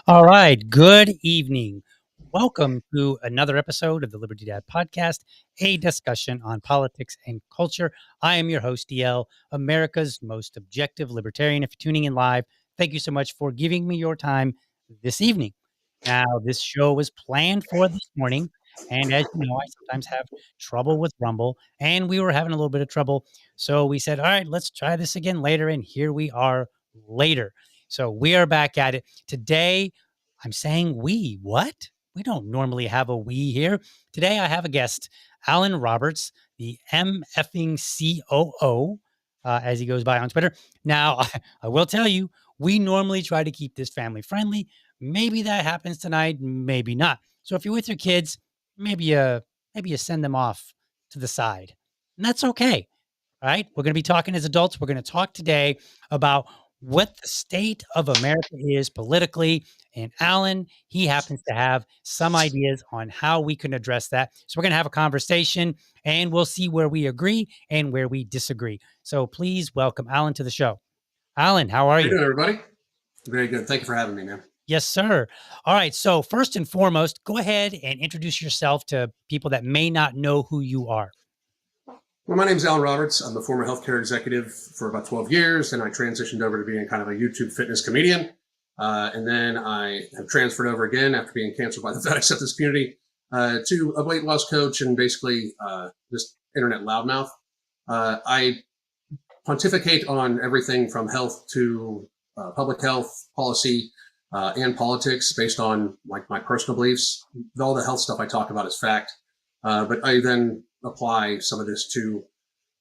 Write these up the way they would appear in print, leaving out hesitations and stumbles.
All right. Good evening. Welcome to another episode of the Liberty Dad Podcast, a discussion on politics and culture. I am your host, DL, America's most objective libertarian. If you're tuning in live, thank you so much for giving me your time this evening. Now, this show was planned for this morning. And as you know, I sometimes have trouble with Rumble, and we were having a little bit of trouble. So we said, all right, let's try this again later. And here we are later. So we are back at it. Today, I'm saying we. What? We don't normally have a we here. Today, I have a guest, Alan Roberts, the MFing COO, as he goes by on Twitter. Now, I will tell you, we normally try to keep this family friendly. Maybe that happens tonight, maybe not. So if you're with your kids, maybe you send them off to the side, and that's okay. All right. We're going to be talking as adults. We're going to talk today about what the state of America is politically. And Alan, he happens to have some ideas on how we can address that. So we're going to have a conversation and we'll see where we agree and where we disagree. So please welcome Alan to the show. Alan, how are How you? you doing, everybody? Very good. Thank you for having me, man. Yes, sir. All right. So first and foremost, go ahead and introduce yourself to people that may not know who you are. Well, my name is Alan Roberts. I'm the former healthcare executive for about 12 years, and I transitioned over to being kind of a YouTube fitness comedian. And then I have transferred over again after being canceled by the Fed Acceptance Community to a weight loss coach and basically just internet loudmouth. I pontificate on everything from health to public health policy and politics based on like my personal beliefs. All the health stuff I talk about is fact, but I then apply some of this to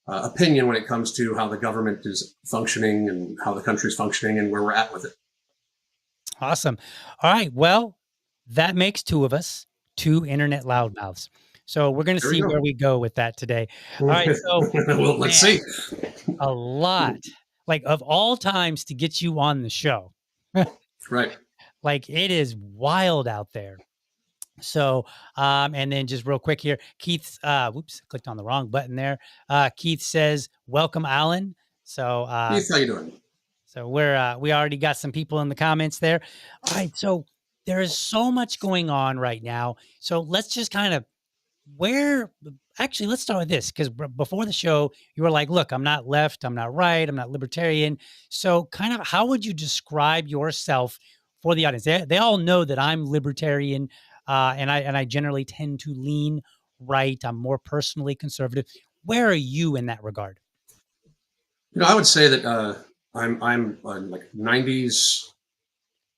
opinion when it comes to how the government is functioning and how the country is functioning and where we're at with it. Awesome. All right. Well, that makes two of us, two internet loudmouths. So we're going to see where we go with that today. All right. So well, let's see. A lot, like of all times to get you on the show. Right. Like it is wild out there. So, and then just real quick here, Keith, whoops, clicked on the wrong button there. Keith says, welcome, Alan. So, Keith, how you doing? So we already got some people in the comments there. All right. So there is so much going on right now. So let's just kind of let's start with this. Cause before the show, you were like, look, I'm not left. I'm not right. I'm not libertarian. So kind of how would you describe yourself for the audience? They all know that I'm libertarian. And I generally tend to lean right. I'm more personally conservative. Where are you in that regard? You know, I would say that I'm like 90s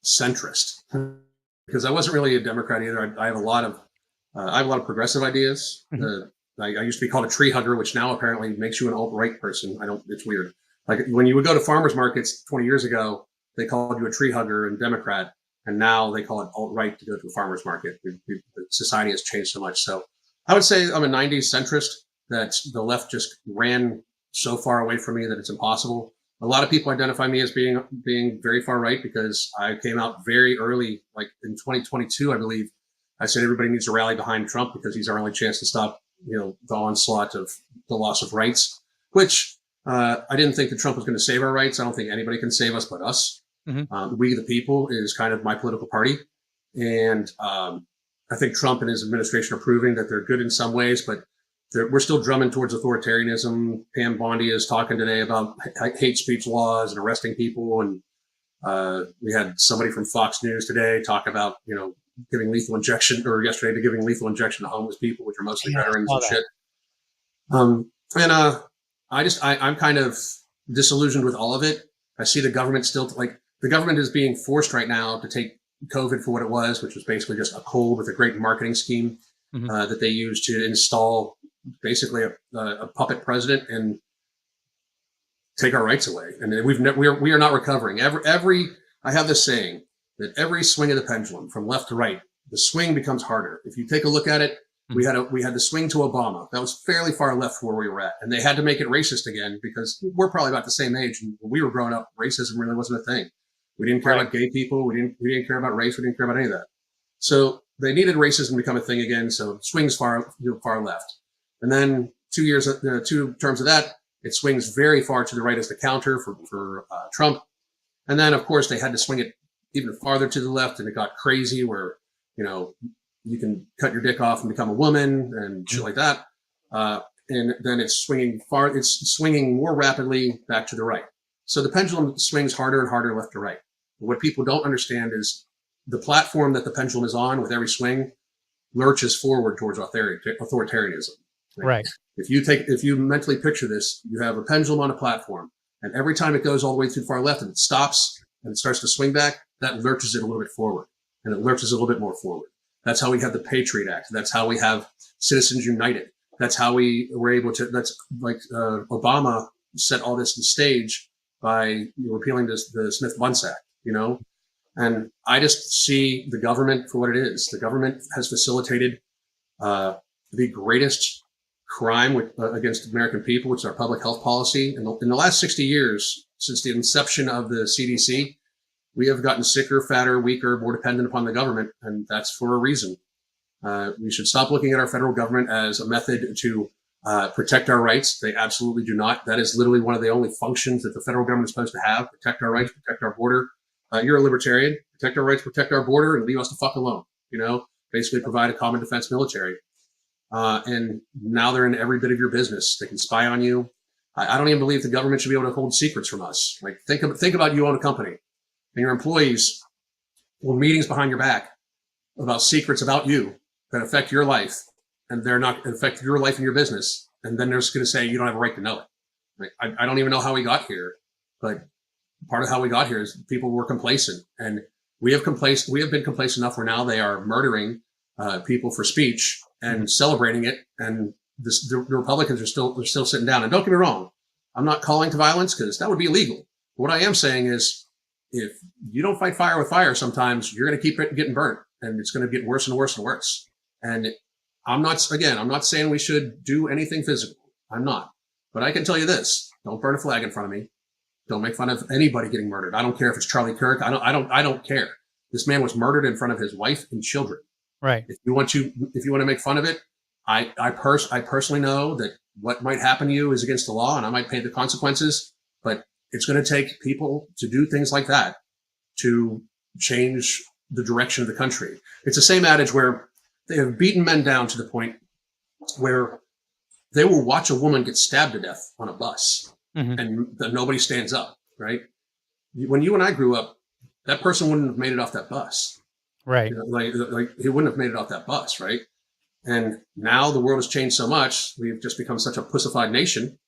centrist because I wasn't really a Democrat either. I have a lot of progressive ideas. I used to be called a tree hugger, which now apparently makes you an alt-right person. It's weird. Like when you would go to farmers markets 20 years ago, they called you a tree hugger and Democrat. And now they call it alt-right to go to a farmer's market. The society has changed so much. So I would say I'm a 90s centrist that the left just ran so far away from me that it's impossible. A lot of people identify me as being very far right because I came out very early, like in 2022, I believe. I said everybody needs to rally behind Trump because he's our only chance to stop, the onslaught of the loss of rights. Which I didn't think that Trump was going to save our rights. I don't think anybody can save us but us. We the people is kind of my political party, and I think Trump and his administration are proving that they're good in some ways, but we're still drumming towards authoritarianism. Pam Bondi is talking today about hate speech laws and arresting people. And we had somebody from Fox News today talk about, giving lethal injection, or yesterday, giving lethal injection to homeless people, which are mostly veterans and shit. I'm kind of disillusioned with all of it. I see the government the government is being forced right now to take COVID for what it was, which was basically just a cold with a great marketing scheme that they used to install basically a puppet president and take our rights away. And we are not recovering. I have this saying that every swing of the pendulum from left to right, the swing becomes harder. If you take a look at it, we had the swing to Obama. That was fairly far left from where we were at. And they had to make it racist again because we're probably about the same age. And when we were growing up, racism really wasn't a thing. We didn't care about gay people. We didn't care about race. We didn't care about any of that. So they needed racism to become a thing again. So it swings far left. And then 2 terms of that, it swings very far to the right as the counter for Trump. And then, of course, they had to swing it even farther to the left, and it got crazy where, you can cut your dick off and become a woman and shit like that. And then it's swinging more rapidly back to the right. So the pendulum swings harder and harder left to right. What people don't understand is the platform that the pendulum is on with every swing lurches forward towards authoritarianism. Right. If you mentally picture this, you have a pendulum on a platform, and every time it goes all the way too far left and it stops and it starts to swing back, that lurches it a little bit forward, and it lurches a little bit more forward. That's how we have the Patriot Act. That's how we have Citizens United. That's how we were able to, Obama set all this to stage by repealing the Smith-Bunce Act, And I just see the government for what it is. The government has facilitated the greatest crime against American people, which is our public health policy. In the last 60 years, since the inception of the CDC, we have gotten sicker, fatter, weaker, more dependent upon the government, and that's for a reason. We should stop looking at our federal government as a method to protect our rights. They absolutely do not. That is literally one of the only functions that the federal government is supposed to have: protect our rights, protect our border. You're a libertarian. Protect our rights, protect our border, and leave us the fuck alone. Basically provide a common defense military. And now they're in every bit of your business. They can spy on you. I don't even believe the government should be able to hold secrets from us. Like think about you own a company, and your employees will meetings behind your back about secrets about you that affect your life, and they're not affect your life and your business. And then they're just going to say you don't have a right to know it. Like, I don't even know how we got here, but part of how we got here is people were complacent, and we have been complacent enough where now they are murdering people for speech and celebrating it. And the Republicans are still sitting down. And don't get me wrong, I'm not calling to violence because that would be illegal. What I am saying is, if you don't fight fire with fire, sometimes you're going to keep getting burnt, and it's going to get worse and worse and worse. And I'm not saying we should do anything physical. I'm not. But I can tell you this: don't burn a flag in front of me. Don't make fun of anybody getting murdered. I don't care if it's Charlie Kirk. I don't care. This man was murdered in front of his wife and children. Right. If you want to make fun of it, I personally know that what might happen to you is against the law, and I might pay the consequences. But it's going to take people to do things like that to change the direction of the country. It's the same adage where they have beaten men down to the point where they will watch a woman get stabbed to death on a bus, and nobody stands up, right? When you and I grew up, that person wouldn't have made it off that bus. Right. Like he wouldn't have made it off that bus, right? And now the world has changed so much. We've just become such a pussified nation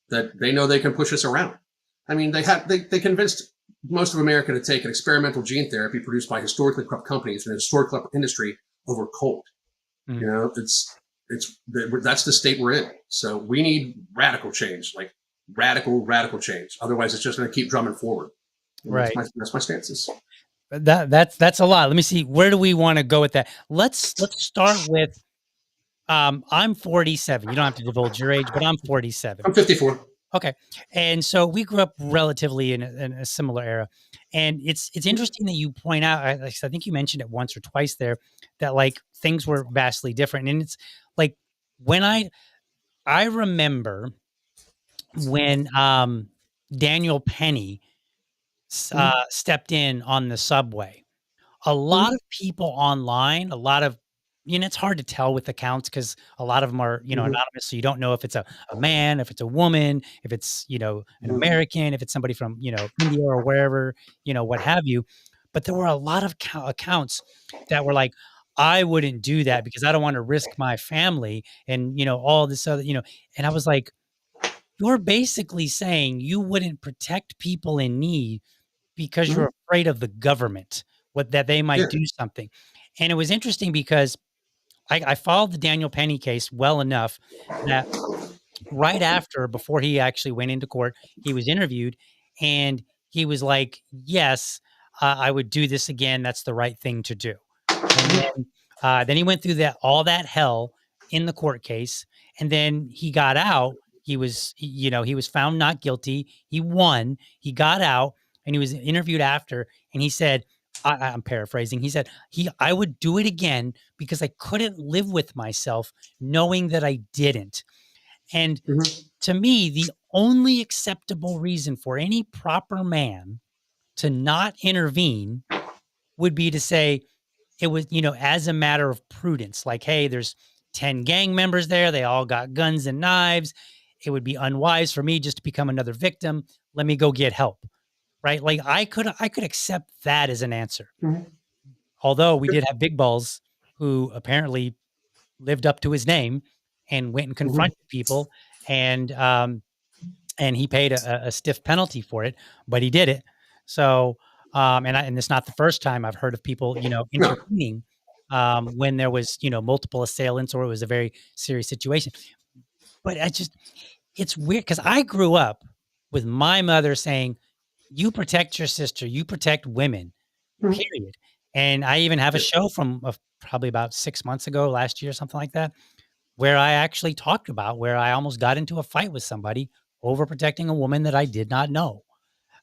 that they know they can push us around. I mean, they convinced most of America to take an experimental gene therapy produced by historically corrupt companies and a historically corrupt industry over cold. That's the state we're in. So we need radical change, like radical change. Otherwise, it's just going to keep drumming forward. Right. That's my stances. That's a lot. Let me see. Where do we want to go with that? Let's start with. I'm 47. You don't have to divulge your age, but I'm 47. I'm 54. Okay. And so we grew up relatively in a similar era. And it's interesting that you point out, I think you mentioned it once or twice there, that like things were vastly different. And it's like when I remember when Daniel Penny Mhm, stepped in on the subway. A lot mhm, of people online, a lot of it's hard to tell with accounts because a lot of them are, mhm, anonymous, so you don't know if it's a man, if it's a woman, if it's, an mhm, American, if it's somebody from, India or wherever, what have you. But there were a lot of accounts that were like, "I wouldn't do that because I don't wanna risk my family," and, all this other, and I was like, "You're basically saying you wouldn't protect people in need because mhm. you're afraid of the government, what that they might Yeah. do something." And it was interesting because I followed the Daniel Penny case well enough that right after, before he actually went into court, he was interviewed and he was like, "Yes, I would do this again. That's the right thing to do." And then he went through that all that hell in the court case, and then he got out. He was found not guilty. He won. He got out, and he was interviewed after, and he said, I'm paraphrasing. He said, I would do it again because I couldn't live with myself knowing that I didn't. And Mhm, to me, the only acceptable reason for any proper man to not intervene would be to say, it was, as a matter of prudence, like, hey, there's 10 gang members there. They all got guns and knives. It would be unwise for me just to become another victim. Let me go get help. Right. Like I could accept that as an answer. mhm. Although we did have Big Balls who apparently lived up to his name and went and Mhm. confronted people and and he paid a stiff penalty for it, but he did it. So, and it's not the first time I've heard of people, No. intervening when there was, multiple assailants or it was a very serious situation. But it's weird because I grew up with my mother saying, "You protect your sister, you protect women, Mhm. period." And I even have a Yeah. show from probably about 6 months ago, last year, something like that, where I actually talked about where I almost got into a fight with somebody over protecting a woman that I did not know.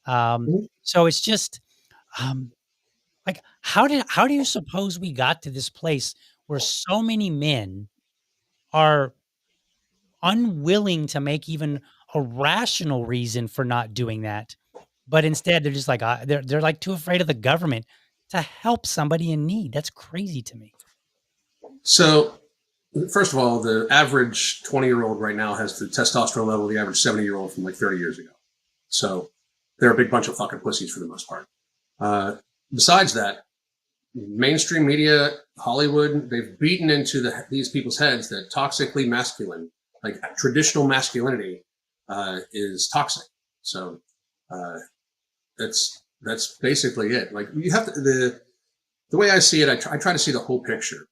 Mhm. So it's just um, like, how do you suppose we got to this place where so many men are unwilling to make even a rational reason for not doing that, but instead they're just like they're like too afraid of the government to help somebody in need. That's crazy to me. So, first of all, the average 20-year-old right now has the testosterone level of the average 70-year-old from like 30 years ago. So, they're a big bunch of fucking pussies for the most part. Uh, Besides that, mainstream media, Hollywood, they've beaten into these people's heads that toxically masculine, like traditional masculinity, is toxic. So, uh, that's basically it. Like you have to, the way I see it, I try to see the whole picture.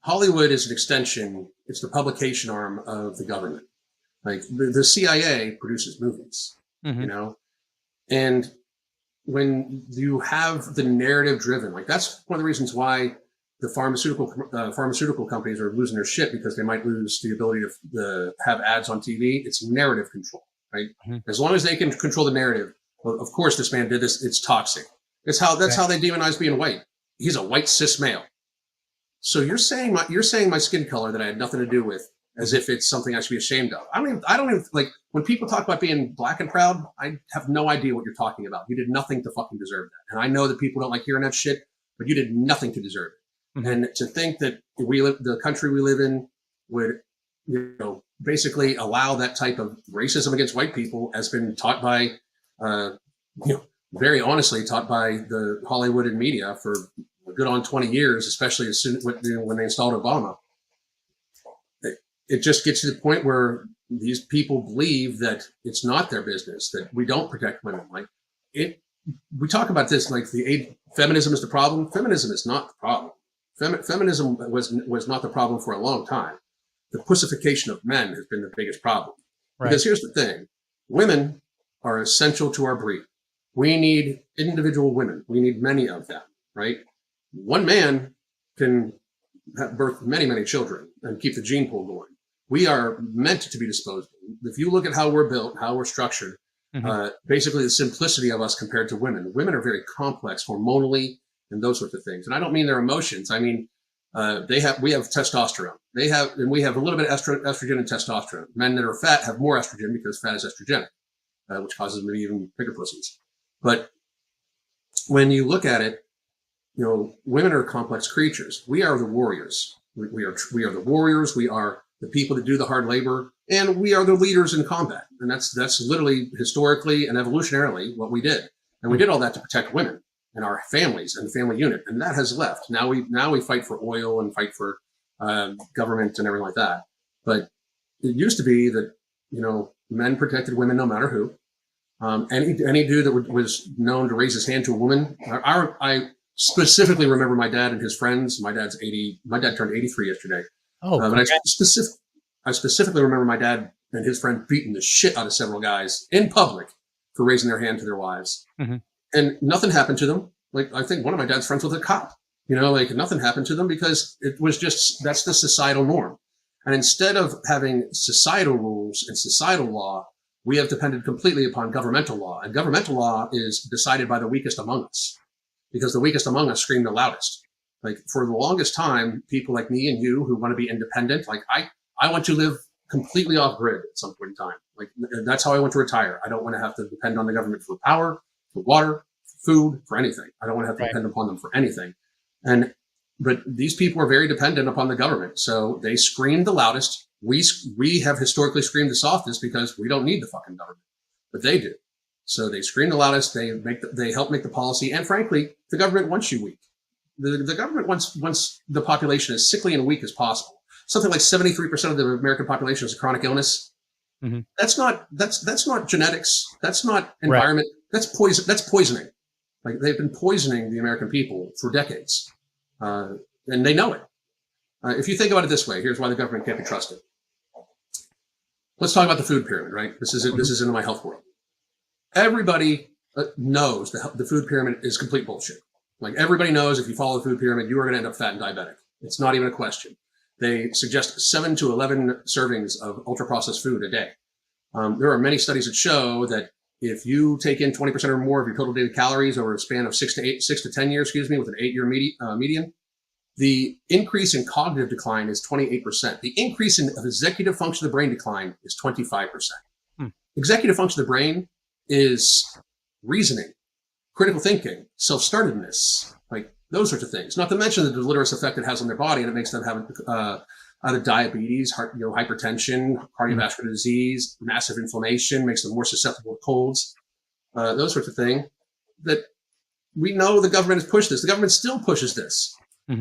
Hollywood is an extension; it's the publication arm of the government. Like the CIA produces movies, you Mhm. know, and when you have the narrative driven, like that's one of the reasons why the pharmaceutical companies are losing their shit because they might lose the ability to have ads on TV. It's narrative control, right? Mhm. As long as they can control the narrative, well, of course this man did this. It's toxic. That's Right. how they demonize being white. He's a white cis male. So you're saying my skin color that I had nothing to do with, as Mhm. if it's something I should be ashamed of. I don't even like when people talk about being black and proud. I have no idea what you're talking about. You did nothing to fucking deserve that. And I know that people don't like hearing that shit, but you did nothing to deserve it. Mhm. And to think that the country we live in would, basically allow that type of racism against white people has been taught by, uh, you know, very honestly taught by the Hollywood and media for a good on 20 years, especially as soon when they installed Obama. It just gets to the point where these people believe that it's not their business, that we don't protect women. Like it, we talk about this like feminism is the problem. Feminism is not the problem. Feminism was not the problem for a long time. The pussification of men has been the biggest problem. Right. Because here's the thing: women are essential to our breed. We need individual women. We need many of them, right? One man can birth many, many children and keep the gene pool going. We are meant to be disposable. if you look at how we're built, how we're structured, basically the simplicity of us compared to women. Women are very complex hormonally and those sorts of things. And I don't mean their emotions. I mean, we have testosterone. We have a little bit of estrogen and testosterone. Men that are fat have more estrogen because fat is estrogenic, which causes them to be even bigger pussies. But when you look at it, women are complex creatures. We are the warriors. We are the warriors. We are the people that do the hard labor, and we are the leaders in combat. And that's literally historically and evolutionarily what we did. And we did all that to protect women and our families and the family unit. And that has left. Now we fight for oil and fight for government and everything like that. But it used to be that, men protected women no matter who. Any dude that was known to raise his hand to a woman. I specifically remember my dad and his friends. My dad turned 83 yesterday. But I specifically remember my dad and his friend beating the shit out of several guys in public for raising their hand to their wives. And nothing happened to them. Like, I think one of my dad's friends was a cop, nothing happened to them because it was that's the societal norm. And instead of having societal rules and societal law, we have depended completely upon governmental law. And governmental law is decided by the weakest among us, because the weakest among us scream the loudest. Like, for the longest time, people like me and you who want to be independent, like I want to live completely off grid at some point in time. Like, that's how I want to retire. I don't want to have to depend on the government for power, for water, for food, for anything. I don't want to have to depend upon them for anything. But these people are very dependent upon the government. So they scream the loudest. We have historically screamed the softest because we don't need the fucking government, but they do. So they scream the loudest. They help make the policy. And frankly, the government wants you weak. The government wants the population as sickly and weak as possible. Something like 73% of the American population has a chronic illness. That's not genetics. That's not environment. That's poison. That's poisoning. Like, they've been poisoning the American people for decades, and they know it. If you think about it this way, here's why the government can't be trusted. Let's talk about the food pyramid, right? This is into my health world. Everybody knows the food pyramid is complete bullshit. Like, everybody knows if you follow the food pyramid, you are going to end up fat and diabetic. It's not even a question. They suggest 7 to 11 servings of ultra-processed food a day. There are many studies that show that if you take in 20% or more of your total daily calories over a span of 6 to 10 years, with an 8-year median, the increase in cognitive decline is 28%. The increase in executive function of the brain decline is 25%. Executive function of the brain is reasoning, critical thinking, self-startedness, like those sorts of things. Not to mention the deleterious effect it has on their body, and it makes them have either diabetes, hypertension, cardiovascular disease, massive inflammation, makes them more susceptible to colds, those sorts of things. That we know the government has pushed this. The government still pushes this. I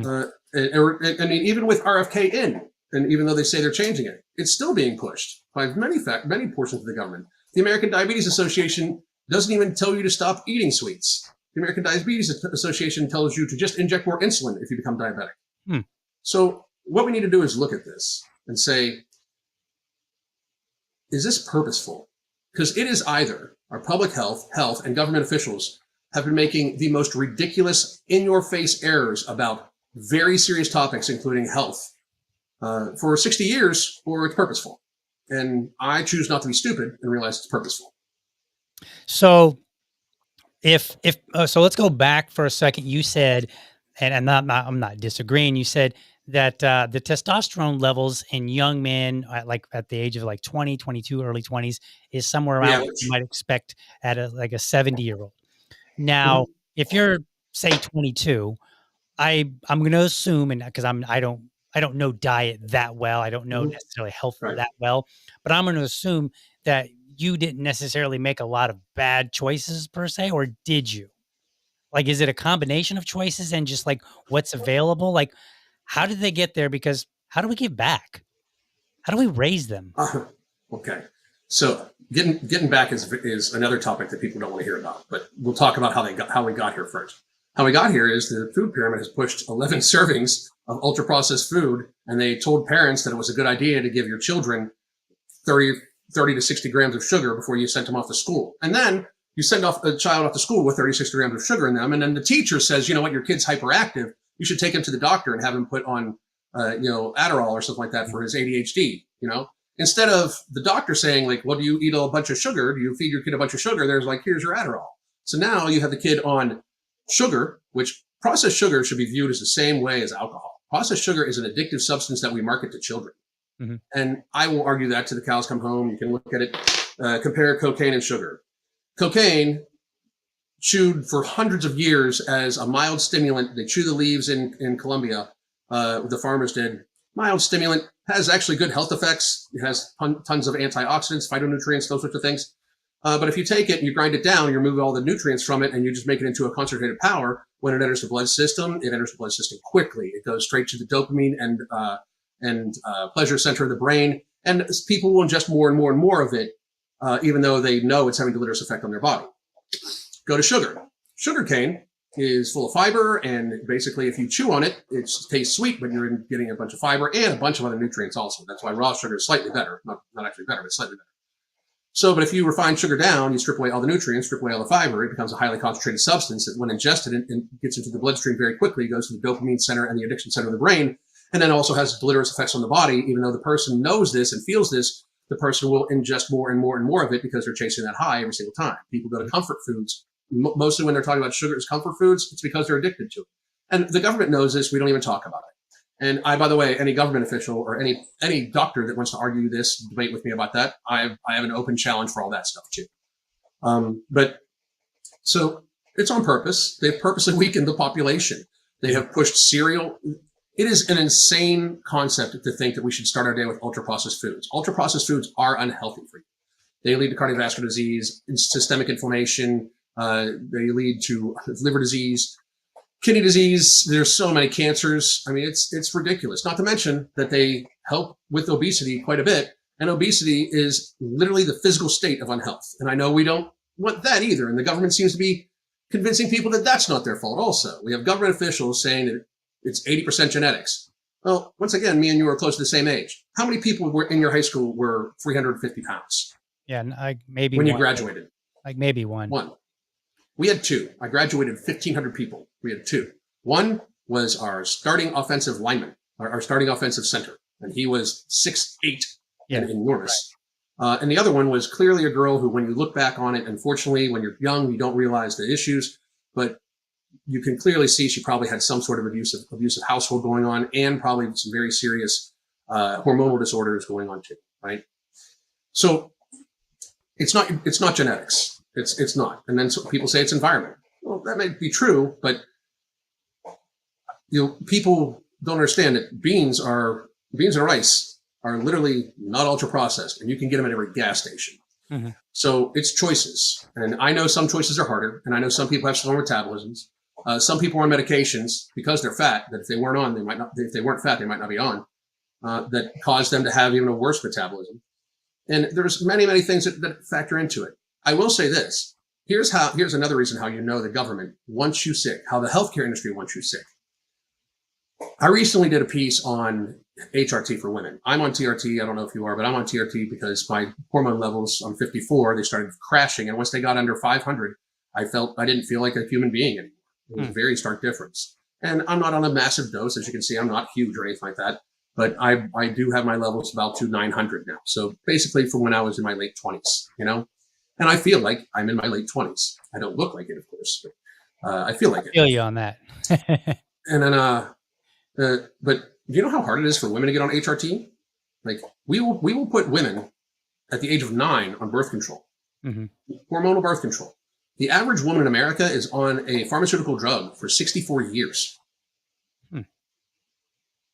mean, even with RFK in, and even though they say they're changing it, it's still being pushed by many portions of the government. The American Diabetes Association doesn't even tell you to stop eating sweets. The American Diabetes Association tells you to just inject more insulin if you become diabetic. So what we need to do is look at this and say, is this purposeful? Because it is either our public health, and government officials have been making the most ridiculous, in-your-face errors about very serious topics, including health, for 60 years, or it's purposeful. And I choose not to be stupid and realize it's purposeful. So so let's go back for a second. You said, and I'm not disagreeing. You said that the testosterone levels in young men, at the age of 20, 22, early 20s, is somewhere around what you might expect at a 70-year-old. Now, if you're, say, 22, I'm going to assume, and because I don't know diet that well, I don't know necessarily health that well, but I'm going to assume that you didn't necessarily make a lot of bad choices per se, or did you? Like, is it a combination of choices and just what's available? Like, how did they get there? Because how do we give back? How do we raise them? Okay. So getting back is another topic that people don't want to hear about, but we'll talk about how we got here first. How we got here is the food pyramid has pushed 11 servings of ultra processed food, and they told parents that it was a good idea to give your children 30 to 60 grams of sugar before you sent them off to school. And then you send off a child off to school with 30, 60 grams of sugar in them. And then the teacher says, you know what, your kid's hyperactive. You should take him to the doctor and have him put on, Adderall or something like that for his ADHD, Instead of the doctor saying, like, well, do you eat a bunch of sugar? Do you feed your kid a bunch of sugar? There's like, here's your Adderall. So now you have the kid on sugar, which processed sugar should be viewed as the same way as alcohol. Processed sugar is an addictive substance that we market to children. Mm-hmm. And I will argue that till the cows come home. You can look at it, compare cocaine and sugar. Cocaine, chewed for hundreds of years as a mild stimulant. They chew the leaves in Colombia, the farmers did. Mild stimulant, has actually good health effects. It has tons of antioxidants, phytonutrients, those sorts of things. But if you take it and you grind it down, you remove all the nutrients from it and you just make it into a concentrated powder, when it enters the blood system, it enters the blood system quickly. It goes straight to the dopamine and pleasure center of the brain. And people will ingest more and more and more of it, even though they know it's having a deleterious effect on their body. Go to sugar. Sugarcane is full of fiber, and basically if you chew on it, it tastes sweet, but you're getting a bunch of fiber and a bunch of other nutrients also. That's why raw sugar is slightly better. Not actually better, but slightly better. So, but if you refine sugar down, you strip away all the nutrients, strip away all the fiber, it becomes a highly concentrated substance that when ingested, it gets into the bloodstream very quickly, goes to the dopamine center and the addiction center of the brain, and then also has deleterious effects on the body. Even though the person knows this and feels this, the person will ingest more and more and more of it because they're chasing that high every single time. People go to comfort foods. Mostly when they're talking about sugar as comfort foods, it's because they're addicted to it. And the government knows this. We don't even talk about it. And by the way, any government official or any doctor that wants to argue this, debate with me about that, I have an open challenge for all that stuff too. But so it's on purpose. They've purposely weakened the population. They have pushed cereal. It is an insane concept to think that we should start our day with ultra-processed foods. Ultra-processed foods are unhealthy for you. They lead to cardiovascular disease, systemic inflammation. They lead to liver disease, kidney disease. There's so many cancers. I mean, it's ridiculous. Not to mention that they help with obesity quite a bit. And obesity is literally the physical state of unhealth. And I know we don't want that either. And the government seems to be convincing people that that's not their fault also. We have government officials saying that it's 80% genetics. Well, once again, me and you are close to the same age. How many people were in your high school were 350 pounds? Yeah, maybe when you graduated. Like maybe one. We had two. I graduated 1,500 people. We had two. One was our starting offensive lineman, our starting offensive center, and he was 6'8" and enormous. Right. And the other one was clearly a girl who, when you look back on it, unfortunately, when you're young, you don't realize the issues, but you can clearly see she probably had some sort of abusive household going on, and probably some very serious hormonal disorders going on too. Right. So it's not genetics. It's not. And then people say it's environment. Well, that may be true, but people don't understand that beans and rice are literally not ultra processed, and you can get them at every gas station. Mm-hmm. So it's choices. And I know some choices are harder, and I know some people have slower metabolisms. Some people are on medications because they're fat, that if they weren't on, they might not, if they weren't fat, they might not be on, that cause them to have even a worse metabolism. And there's many, many things that factor into it. I will say this. Here's another reason how you know the government wants you sick, how the healthcare industry wants you sick. I recently did a piece on HRT for women. I'm on TRT. I don't know if you are, but I'm on TRT because my hormone levels, I'm 54, they started crashing. And once they got under 500, I didn't feel like a human being anymore. It was a very stark difference. And I'm not on a massive dose. As you can see, I'm not huge or anything like that. But I do have my levels about to 900 now. So basically from when I was in my late 20s, And I feel like I'm in my late 20s. I don't look like it, of course, but I feel like it. I feel you on that. And then, but do you know how hard it is for women to get on HRT? Like we will put women at the age of 9 on birth control, hormonal birth control. The average woman in America is on a pharmaceutical drug for 64 years,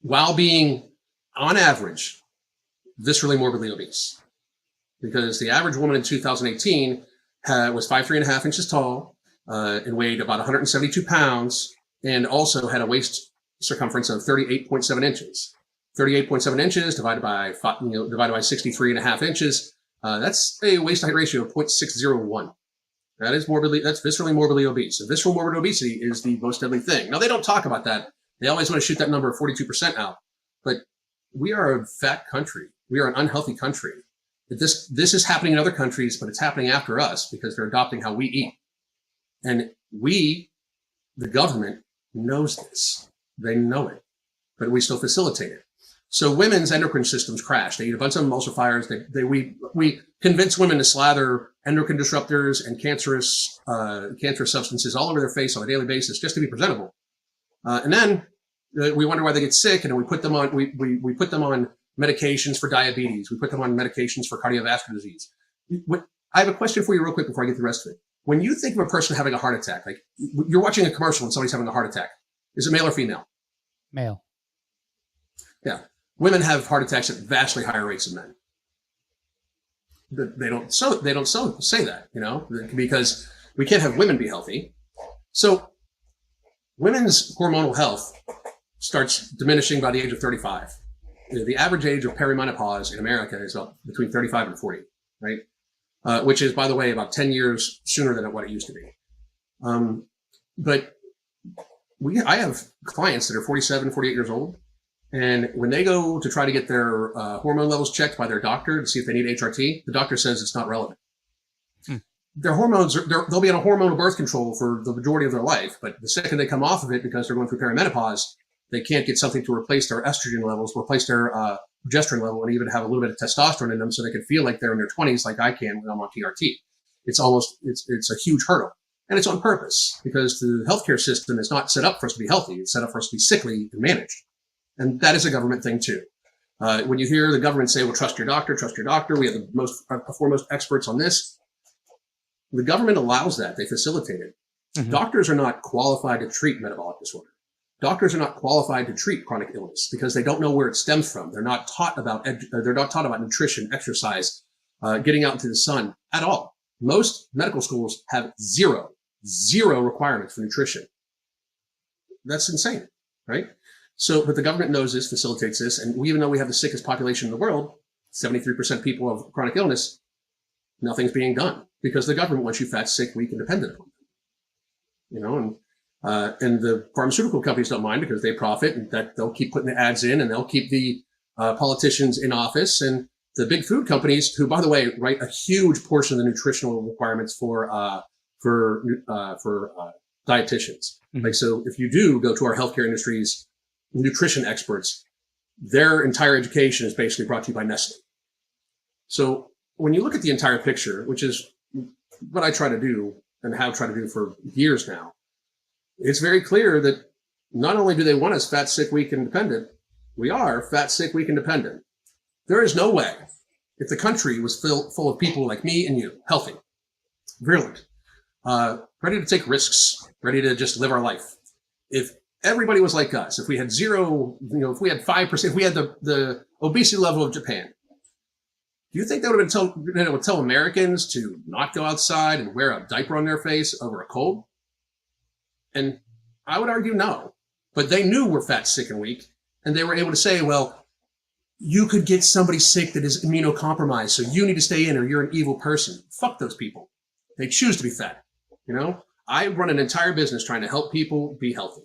while being, on average, viscerally morbidly obese. Because the average woman in 2018 was 5'3.5" inches tall and weighed about 172 pounds, and also had a waist circumference of 38.7 inches. 38.7 inches divided by 63.5 inches. That's a waist to height ratio of 0.601. That's viscerally morbidly obese. And visceral morbid obesity is the most deadly thing. Now, they don't talk about that. They always want to shoot that number of 42% out. But we are a fat country. We are an unhealthy country. This is happening in other countries, but it's happening after us because they're adopting how we eat. And the government knows this. They know it, but we still facilitate it. So women's endocrine systems crash. They eat a bunch of emulsifiers. We convince women to slather endocrine disruptors and cancerous substances all over their face on a daily basis just to be presentable. And then we wonder why they get sick, and then we put them on medications for diabetes. We put them on medications for cardiovascular disease. I have a question for you real quick before I get the rest of it. When you think of a person having a heart attack, like you're watching a commercial and somebody's having a heart attack, is it male or female? Male. Yeah. Women have heart attacks at vastly higher rates than men. They don't say that, because we can't have women be healthy. So women's hormonal health starts diminishing by the age of 35. The average age of perimenopause in America is between 35 and 40, right? Which is, by the way, about 10 years sooner than what it used to be. But I have clients that are 47, 48 years old. And when they go to try to get their hormone levels checked by their doctor to see if they need HRT, the doctor says it's not relevant. Their hormones, they'll be on a hormonal birth control for the majority of their life. But the second they come off of it because they're going through perimenopause, they can't get something to replace their estrogen levels, replace their progesterone level, and even have a little bit of testosterone in them so they can feel like they're in their 20s like I can when I'm on TRT. It's a huge hurdle. And it's on purpose because the healthcare system is not set up for us to be healthy. It's set up for us to be sickly and managed. And that is a government thing too. When you hear the government say, well, trust your doctor, we have the foremost experts on this. The government allows that. They facilitate it. Mm-hmm. Doctors are not qualified to treat metabolic disorder. Doctors are not qualified to treat chronic illness because they don't know where it stems from. They're not taught about nutrition, exercise, getting out into the sun at all. Most medical schools have zero requirements for nutrition. That's insane, right? So, but the government knows this, facilitates this, and even though we have the sickest population in the world, 73% people have chronic illness, nothing's being done because the government wants you fat, sick, weak, and dependent on them. And the pharmaceutical companies don't mind because they profit, and that they'll keep putting the ads in, and they'll keep the politicians in office, and the big food companies, who, by the way, write a huge portion of the nutritional requirements for dietitians. Mm-hmm. Like, so if you do go to our healthcare industries, nutrition experts, their entire education is basically brought to you by Nestle. So when you look at the entire picture, which is what I try to do and have tried to do for years now, it's very clear that not only do they want us fat, sick, weak, and dependent, we are fat, sick, weak, and dependent. There is no way, if the country was full of people like me and you, healthy, brilliant, ready to take risks, ready to just live our life. If everybody was like us, if we had zero, if we had 5%, if we had the obesity level of Japan, do you think they would have been able to tell Americans to not go outside and wear a diaper on their face over a cold? And I would argue no. But they knew we're fat, sick, and weak, and they were able to say, well, you could get somebody sick that is immunocompromised, so you need to stay in or you're an evil person. Fuck those people. They choose to be fat. I run an entire business trying to help people be healthy.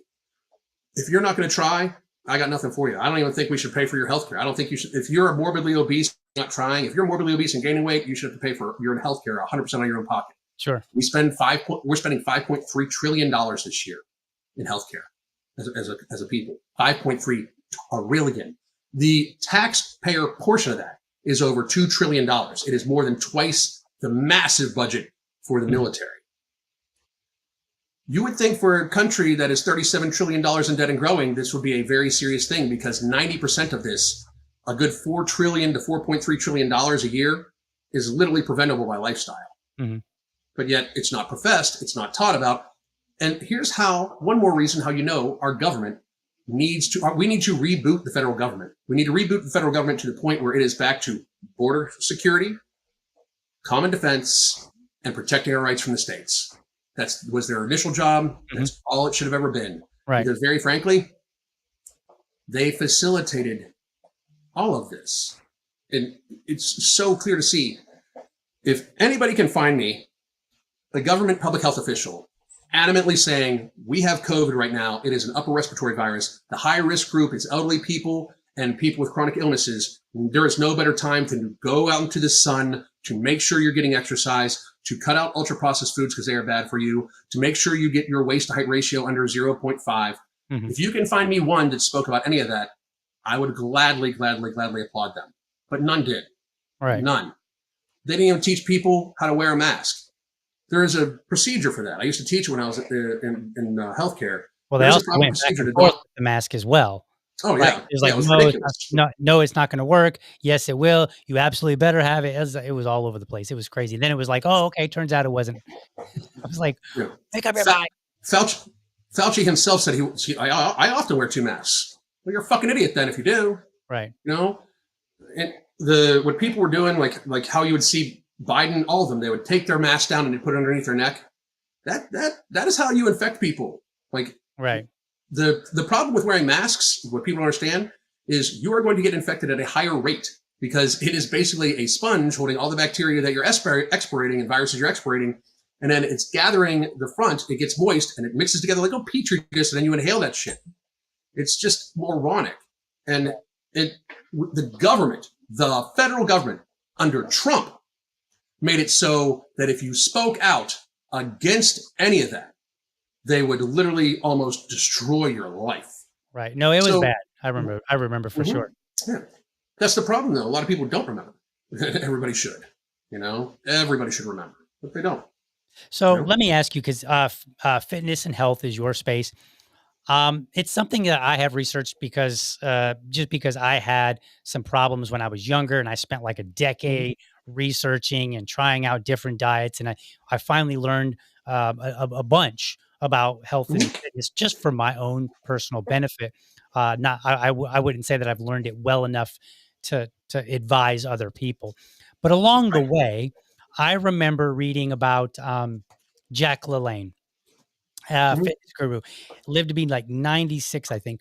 If you're not going to try, I got nothing for you. I don't even think we should pay for your healthcare. I don't think you should. If you're morbidly obese, not trying. If you're morbidly obese and gaining weight, you should have to pay for your healthcare 100% on your own pocket. Sure. We're spending $5.3 trillion this year in healthcare as a people. 5.3 trillion. The taxpayer portion of that is over $2 trillion. It is more than twice the massive budget for the military. You would think for a country that is $37 trillion in debt and growing, this would be a very serious thing because 90% of this, a good $4 trillion to $4.3 trillion a year, is literally preventable by lifestyle. Mm-hmm. But yet it's not professed, it's not taught about. And here's one more reason how our government we need to reboot the federal government. We need to reboot the federal government to the point where it is back to border security, common defense, and protecting our rights from the states. That was their initial job. Mm-hmm. That's all it should have ever been. Right. Because very frankly, they facilitated all of this. And it's so clear to see. If anybody can find me, a government public health official, adamantly saying, we have COVID right now, it is an upper respiratory virus. The high risk group is elderly people and people with chronic illnesses. There is no better time to go out into the sun, to make sure you're getting exercise, to cut out ultra processed foods because they are bad for you, to make sure you get your waist to height ratio under 0.5. Mm-hmm. If you can find me one that spoke about any of that, I would gladly, gladly, gladly applaud them. But none did. Right. None. They didn't even teach people how to wear a mask. There is a procedure for that. I used to teach when I was in healthcare. Well, they There's a also proper went back procedure and to forth don't. with the mask as well. Oh Like, yeah, it's yeah. like, It was "No, it's ridiculous. no, it's not gonna work. Yes, it will. You absolutely better have it." It was all over the place. It was crazy. Then it was like, "Oh, okay, turns out it wasn't." I was like, You know, "Make up your Fa- mind." Fauci, Fauci himself said I often wear two masks. Well, you're a fucking idiot then if you do. Right. You know, and the what people were doing, like how you would see Biden, all of them, they would take their mask down and they put it underneath their neck. That is how you infect people. Like Right. the problem with wearing masks, what people don't understand, is you are going to get infected at a higher rate because it is basically a sponge holding all the bacteria that you're expirating and viruses you're expirating, and then it's gathering the front. It gets moist and it mixes together like a petri dish, and then you inhale that shit. It's just moronic, and it the government, the federal government under Trump, made it so that if you spoke out against any of that, they would literally almost destroy your life. Right. No, it was So, bad. I remember for mhm, sure. yeah, that's the problem, though. A lot of people don't remember. Everybody should, everybody should remember, but they don't. So You know, let me ask you, because fitness and health is your space. It's something that I have researched because just because I had some problems when I was younger, and I spent like a Mhm, decade researching and trying out different diets, and I finally learned a bunch about health and mhm, fitness just for my own personal benefit. Not I wouldn't say that I've learned it well enough to advise other people, but along the right. way, I remember reading about Jack LaLanne, Mhm, fitness guru, lived to be like 96, I think.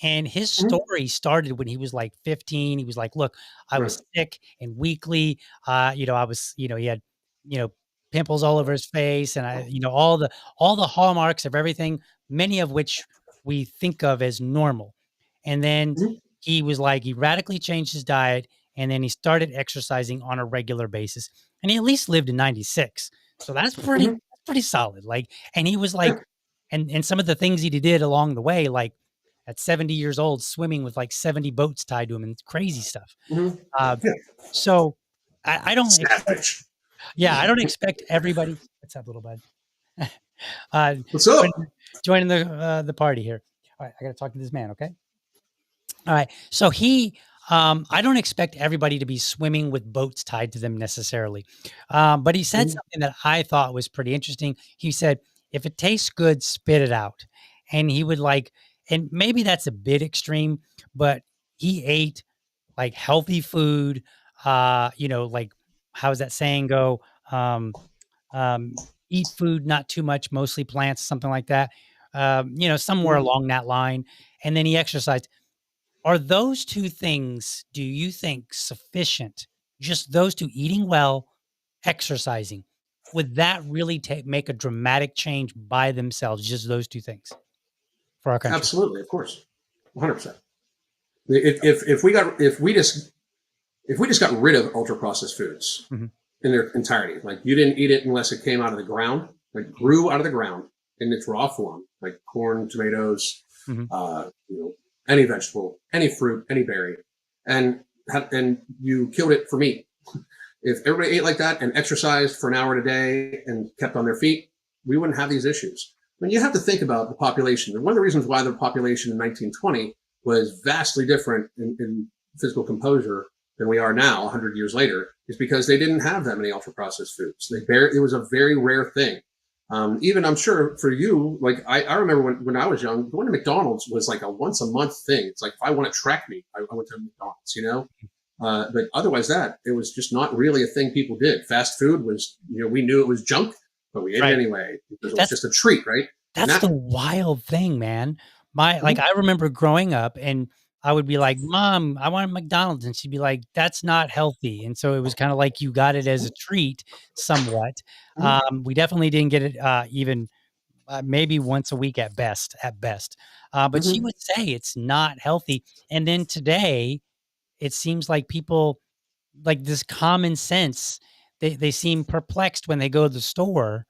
And his mhm, story started when he was like 15. He was like, "Look, I right. was sick and weakly. He had, you know, pimples all over his face, and all the hallmarks of everything, many of which we think of as normal." And then Mhm, he was like, he radically changed his diet, and then he started exercising on a regular basis, and he at least lived to 96. So mhm, that's pretty solid. Like, and he was yeah. like, and some of the things he did along the way, like at 70 years old, swimming with like 70 boats tied to him and crazy stuff. Mhm, Uh, yeah. so I don't expect, Savage. yeah, I don't expect everybody. What's up, little bud? Uh, What's up? joining, joining the party here. All right, I got to talk to this man. Okay. All right. So I don't expect everybody to be swimming with boats tied to them necessarily. But he said Mhm, something that I thought was pretty interesting. He said, if it tastes good, spit it out. And he would like, and maybe that's a bit extreme, but he ate like healthy food. Like, how's that saying go? Um, Eat food, not too much, mostly plants, something like that. Somewhere mhm. along that line. And then he exercised. Are those 2 things, do you think, sufficient? Just those 2, eating well, exercising. Would that really make a dramatic change by themselves, just those 2 things for our country? Absolutely, of course, 100%. If we just got rid of ultra processed foods Mhm, in their entirety, like you didn't eat it unless it came out of the ground, like mhm, grew out of the ground in its raw form, like corn, tomatoes, mhm, uh, you know, any vegetable, any fruit, any berry, and and you killed it for meat. If everybody ate like that and exercised for an hour a day and kept on their feet, we wouldn't have these issues. I mean, you have to think about the population. And one of the reasons why the population in 1920 was vastly different in physical composure than we are now, 100 years later, is because they didn't have that many ultra processed foods. It was a very rare thing. Even I'm sure for you, like I remember when I was young, going to McDonald's was like a once a month thing. It's like if I want to track meet, I went to McDonald's. But otherwise, that it was just not really a thing people did. Fast food was, we knew it was junk, but we ate it right. anyway because it was That's just a treat, right? And That's the wild thing, man. Mhm, I remember growing up, and I would be like, "Mom, I want a McDonald's," and she'd be like, "That's not healthy." And so it was kinda like you got it as a treat somewhat. mhm, We definitely didn't get it, even, maybe once a week at best. But she mhm. would say it's not healthy. And then today, it seems like people, like, this common sense, they seem perplexed when they go to the store,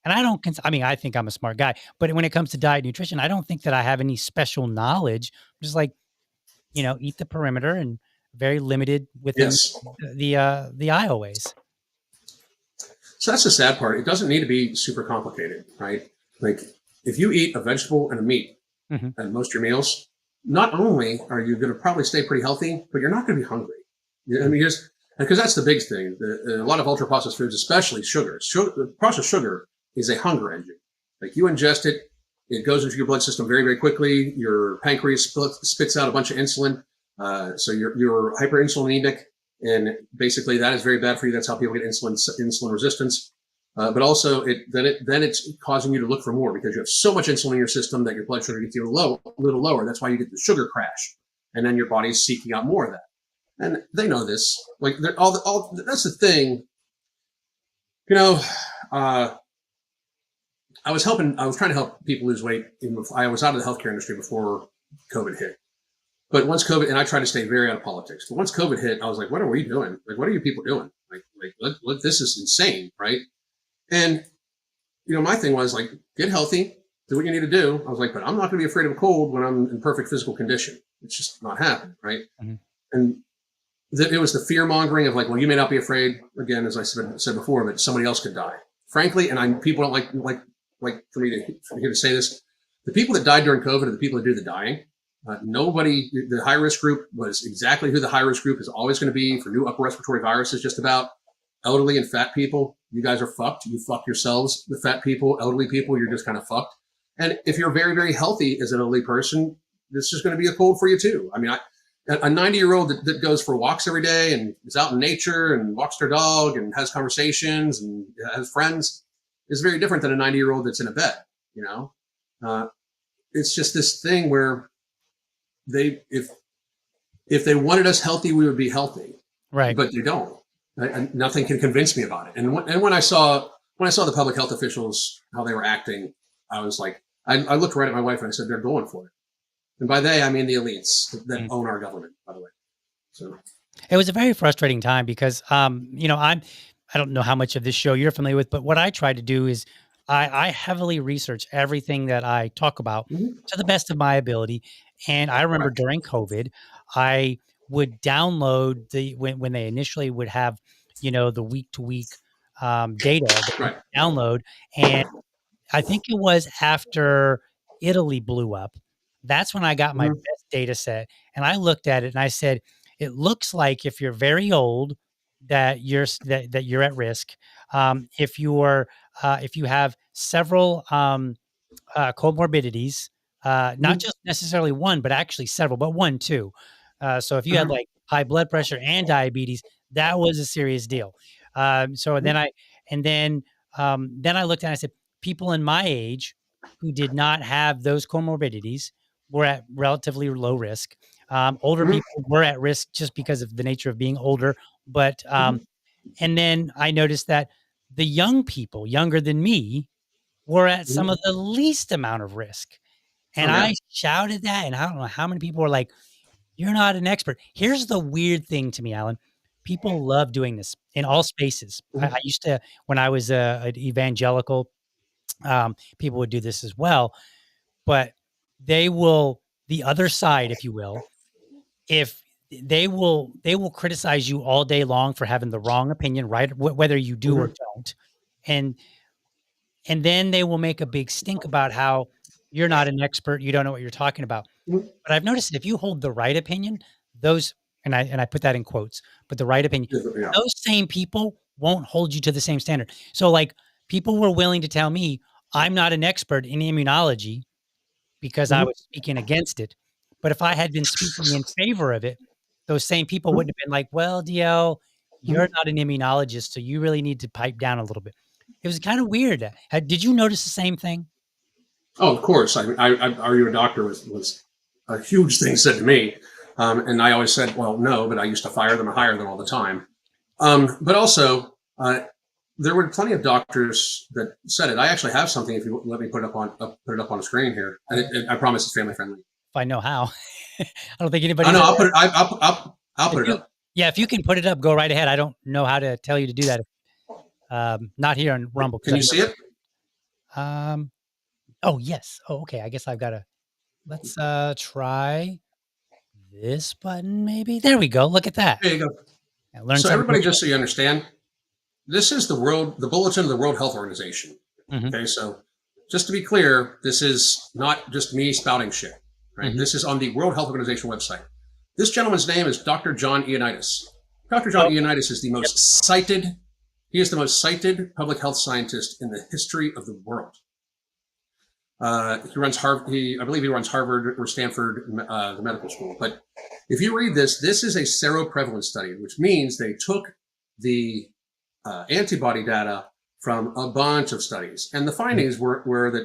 and I mean, I think I'm a smart guy, but when it comes to diet nutrition, I don't think that I have any special knowledge. I'm just like, eat the perimeter and very limited within Yes. the aisleways. So that's the sad part. It doesn't need to be super complicated, right? Like if you eat a vegetable and a meat Mhm. at most of your meals, not only are you going to probably stay pretty healthy, but you're not going to be hungry. I mean, because that's the big thing. A lot of ultra processed foods, especially sugar, processed sugar is a hunger engine. Like you ingest it, it goes into your blood system very, very quickly. Your pancreas spits out a bunch of insulin. So you're hyperinsulinemic, and basically that is very bad for you. That's how people get insulin resistance. But also, then it's causing you to look for more because you have so much insulin in your system that your blood sugar gets a little lower. That's why you get the sugar crash, and then your body's seeking out more of that. And they know this. Like all that's the thing. You know, uh, I was trying to help people lose weight. I was out of the healthcare industry before COVID hit. But once COVID, and I tried to stay very out of politics. But once COVID hit, I was like, "What are we doing? Like, what are you people doing? This is insane, right?" And my thing was like, get healthy, do what you need to do. I was like, but I'm not going to be afraid of a cold when I'm in perfect physical condition. It's just not happening, right? Mhm. And it was the fear mongering of like, well, you may not be afraid. Again, as I said before, but somebody else could die. Frankly, and people don't like for me to say this. The people that died during COVID are the people that do the dying. Nobody, the high risk group was exactly who the high risk group is always going to be for new upper respiratory viruses. Just about elderly and fat people. You guys are fucked. You fuck yourselves. The fat people, elderly people, you're just kind of fucked. And if you're very, very healthy as an elderly person, this is going to be a cold for you too. I mean, a 90-year-old that goes for walks every day and is out in nature and walks their dog and has conversations and has friends is very different than a 90-year-old that's in a bed. Uh, it's just this thing where if they wanted us healthy, we would be healthy, Right. but they don't. And nothing can convince me about it. And when I saw the public health officials how they were acting, I was like, I looked right at my wife and I said, they're going for it. And by they, I mean the elites that own our government, by the way. So It was a very frustrating time because, I don't know how much of this show you're familiar with, but what I try to do is I heavily research everything that I talk about mhm, to the best of my ability. And I remember right, during COVID, I would download when they initially would have, the week to week data that you right, could download. And I think it was after Italy blew up. That's when I got my mhm, best data set, and I looked at it and I said, "It looks like if you're very old, that you're at risk. If you have several comorbidities, not mhm, just necessarily one, but actually several, but one too. So if you had mhm, like high blood pressure and diabetes, that was a serious deal. So mhm, then I looked at it and I said, people in my age who did not have those comorbidities were at relatively low risk. Older mhm, people were at risk just because of the nature of being older. But mhm, and then I noticed that the young people, younger than me, were at some mhm. of the least amount of risk. And Oh yeah. I shouted that, and I don't know how many people were like, "You're not an expert." Here's the weird thing to me, Alan. People love doing this in all spaces. I Mhm, used to, when I was an evangelical, people would do this as well, but the other side, if you will, if they will criticize you all day long for having the wrong opinion, right? Whether you do or mhm, don't. And and then they will make a big stink about how you're not an expert, you don't know what you're talking about. mhm. But I've noticed that if you hold the right opinion, those and I put that in quotes, but the right opinion, Yeah. those same people won't hold you to the same standard. So like people were willing to tell me I'm not an expert in immunology because I Mhm, was speaking against it. But if I had been speaking in favor of it, those same people mhm, wouldn't have been like, well, DL, you're mhm. not an immunologist, so you really need to pipe down a little bit. It was kind of weird. Did you notice the same thing? Oh, of course. Are you a doctor was a huge thing said to me, and I always said, well, no, but I used to fire them and hire them all the time. But also, there were plenty of doctors that said it. I actually have something. If you let me put it up on the screen here, and I promise it's family friendly. If I know how. I don't think Oh anybody's no, ever I'll put it. I'll if put it you up. yeah, if you can put it up, go right ahead. I don't know how to tell you to do that. Not here on Rumble because Can I've you see it? never oh, yes. Oh, okay. I guess I've gotta let's, try this button, maybe. There we go. Look at that. There you go. I learned So something. everybody, just so you understand, this is the bulletin of the World Health Organization. Mhm. Okay, so just to be clear, this is not just me spouting shit, right? Mhm. This is on the World Health Organization website. This gentleman's name is Dr. John Ioannidis. Dr. John Ioannidis is the most cited. He is the most cited public health scientist in the history of the world. He runs Harvard. I believe he runs Harvard or Stanford, the medical school. But if you read this is a seroprevalence study, which means they took the antibody data from a bunch of studies, and the findings were that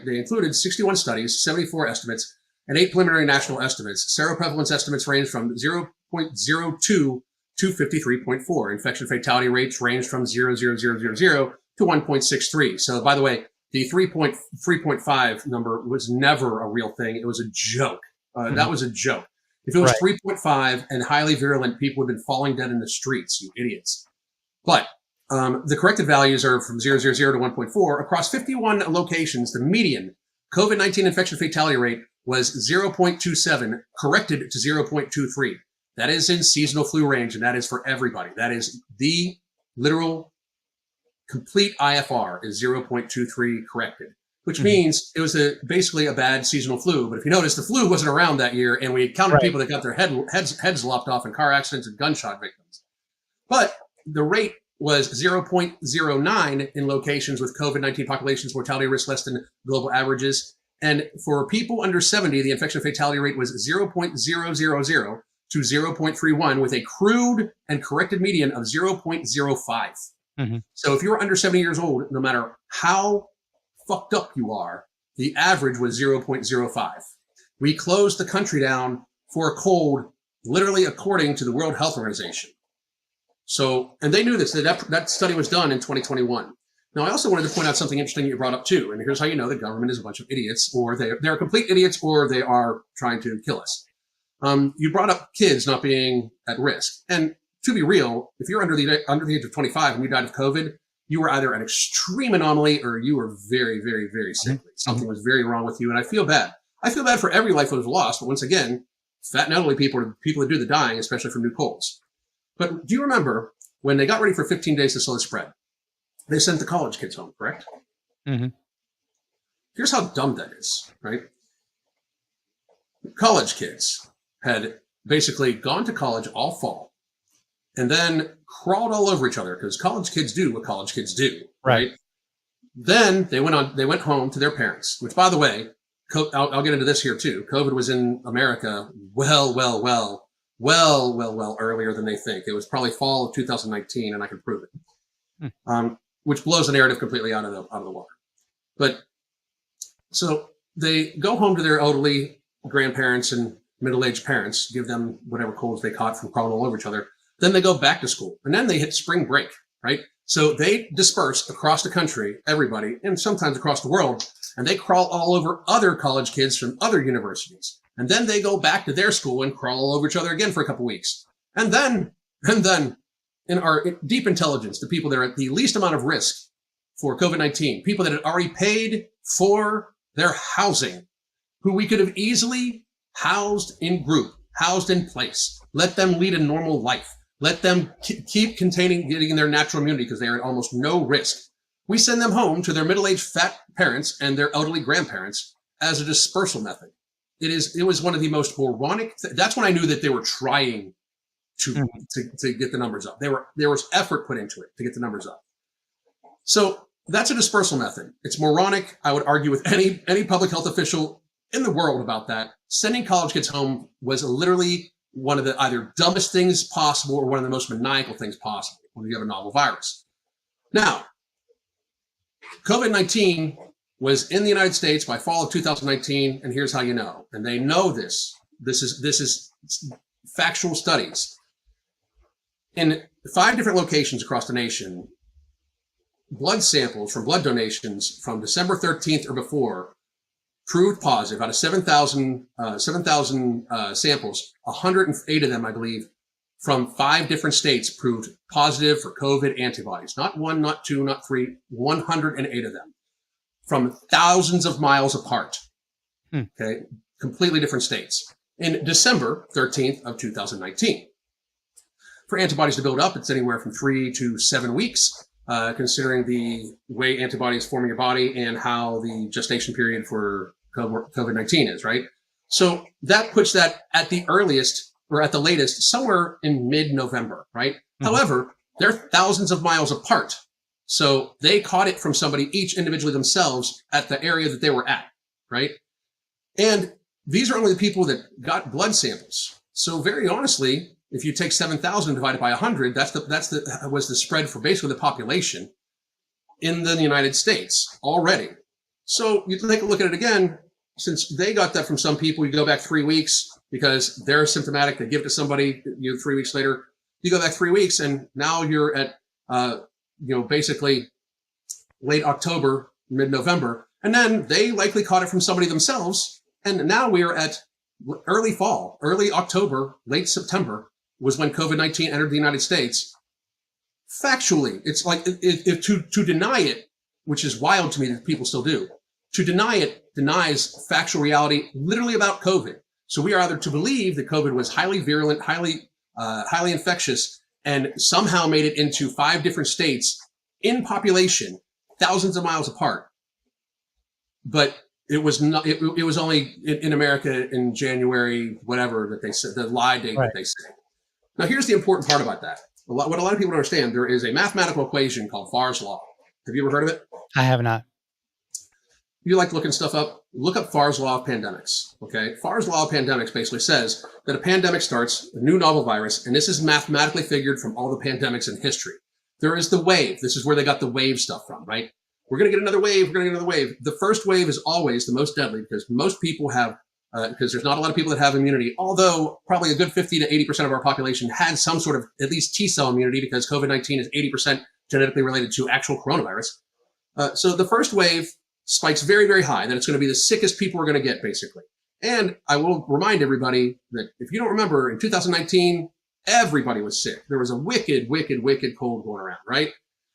they included 61 studies, 74 estimates, and 8 preliminary national estimates. Seroprevalence estimates range from 0.02 to 53.4. Infection fatality rates range from 0.0000 to 1.63. So, by the way, the 3.5 number was never a real thing. It was a joke. That was a joke. If it was 3.5 and highly virulent, people would have been falling dead in the streets, you idiots. But the corrected values are from 0.00 to 1.4. Across 51 locations, the median COVID-19 infection fatality rate was 0.27, corrected to 0.23. That is in seasonal flu range, and that is for everybody. That is the literal complete IFR is 0.23 corrected, which means it was basically a bad seasonal flu. But if you notice, the flu wasn't around that year, and we counted people that got their heads lopped off in car accidents and gunshot victims. But the rate was 0.09 in locations with COVID-19 populations mortality risk less than global averages. And for people under 70, the infection fatality rate was 0.000 to 0.31 with a crude and corrected median of 0.05. So if you're under 70 years old, no matter how fucked up you are, the average was 0.05. We closed the country down for a cold, literally according to the World Health Organization. So, and they knew this, that study was done in 2021. Now, I also wanted to point out something interesting you brought up too. And here's how you know the government is a bunch of idiots, or they're complete idiots, or they are trying to kill us. You brought up kids not being at risk. And to be real, if you're under the age of 25 and you died of COVID, you were either an extreme anomaly or you were very, very, very sickly. Something was very wrong with you. And I feel bad. I feel bad for every life that was lost. But once again, fat and elderly people are people that do the dying, especially from new colds. But do you remember when they got ready for 15 days to slow the spread? They sent the college kids home, correct? Here's how dumb that is, right? College kids had basically gone to college all fall and then crawled all over each other because college kids do what college kids do, right? Then they went home to their parents, which, by the way, I'll get into this here too. COVID was in America well earlier than they think. It was probably fall of 2019, and I can prove it. Which blows the narrative completely out of the water. But so they go home to their elderly grandparents and middle-aged parents, give them whatever colds they caught from crawling all over each other. Then they go back to school, and then they hit spring break, right? So they disperse across the country, everybody, and sometimes across the world, and they crawl all over other college kids from other universities. And then they go back to their school and crawl all over each other again for a couple weeks. And then in our deep intelligence, the people that are at the least amount of risk for COVID-19, people that had already paid for their housing, who we could have easily housed in group, housed in place, let them lead a normal life, let them keep getting their natural immunity because they are at almost no risk. We send them home to their middle-aged fat parents and their elderly grandparents as a dispersal method. It was one of the most moronic. That's when I knew that they were trying to get the numbers up. There was effort put into it to get the numbers up. So that's a dispersal method. It's moronic. I would argue with any public health official in the world about that. Sending college kids home was literally one of the either dumbest things possible or one of the most maniacal things possible when you have a novel virus. Now, COVID-19 was in the United States by fall of 2019, and here's how you know. And they know this. This is factual studies. In 5 different locations across the nation, blood samples from blood donations from December 13th or before proved positive. Out of 7,000 samples, 108 of them, I believe, from 5 different states proved positive for COVID antibodies. Not 1, not 2, not 3, 108 of them from thousands of miles apart. Okay, completely different states. in December 13th of 2019. For antibodies to build up, it's anywhere from 3 to 7 weeks, considering the way antibodies form in your body and how the gestation period for COVID-19 is, right? So that puts that at the earliest or at the latest somewhere in mid-November, right? Mm-hmm. However, they're thousands of miles apart. So they caught it from somebody, each individually themselves, at the area that they were at, right? And these are only the people that got blood samples. So very honestly, if you take 7,000 divided by 100, was the spread for basically the population in the United States already. So you take a look at it again. Since they got that from some people, you go back 3 weeks because they're symptomatic. They give it to somebody, 3 weeks later. You go back 3 weeks, and now you're at, basically late October, mid-November, and then they likely caught it from somebody themselves. And now we are at early fall, early October, late September was when COVID-19 entered the United States. Factually, it's like to deny it, which is wild to me that people still do. To deny it denies factual reality literally about COVID. So we are either to believe that COVID was highly virulent, highly infectious, and somehow made it into 5 different states in population, thousands of miles apart. But it was not. It was only in America in January, whatever that they said, the lie date that they say. Now, here's the important part about that. What a lot of people don't understand, there is a mathematical equation called Farr's law. Have you ever heard of it? I have not. You like looking stuff up? Look up Farr's law of pandemics. Okay, Farr's law of pandemics basically says that a pandemic starts a new novel virus, and this is mathematically figured from all the pandemics in history. There is the wave. This is where they got the wave stuff from, right? We're going to get another wave. We're going to get another wave. The first wave is always the most deadly because most people have, because there's not a lot of people that have immunity, although probably a good 50 to 80% of our population had some sort of at least T-cell immunity because COVID-19 is 80% genetically related to actual coronavirus. So the first wave spikes very, very high. Then it's going to be the sickest people we're going to get, basically. And I will remind everybody that if you don't remember, in 2019, everybody was sick. There was a wicked, wicked, wicked cold going around, right?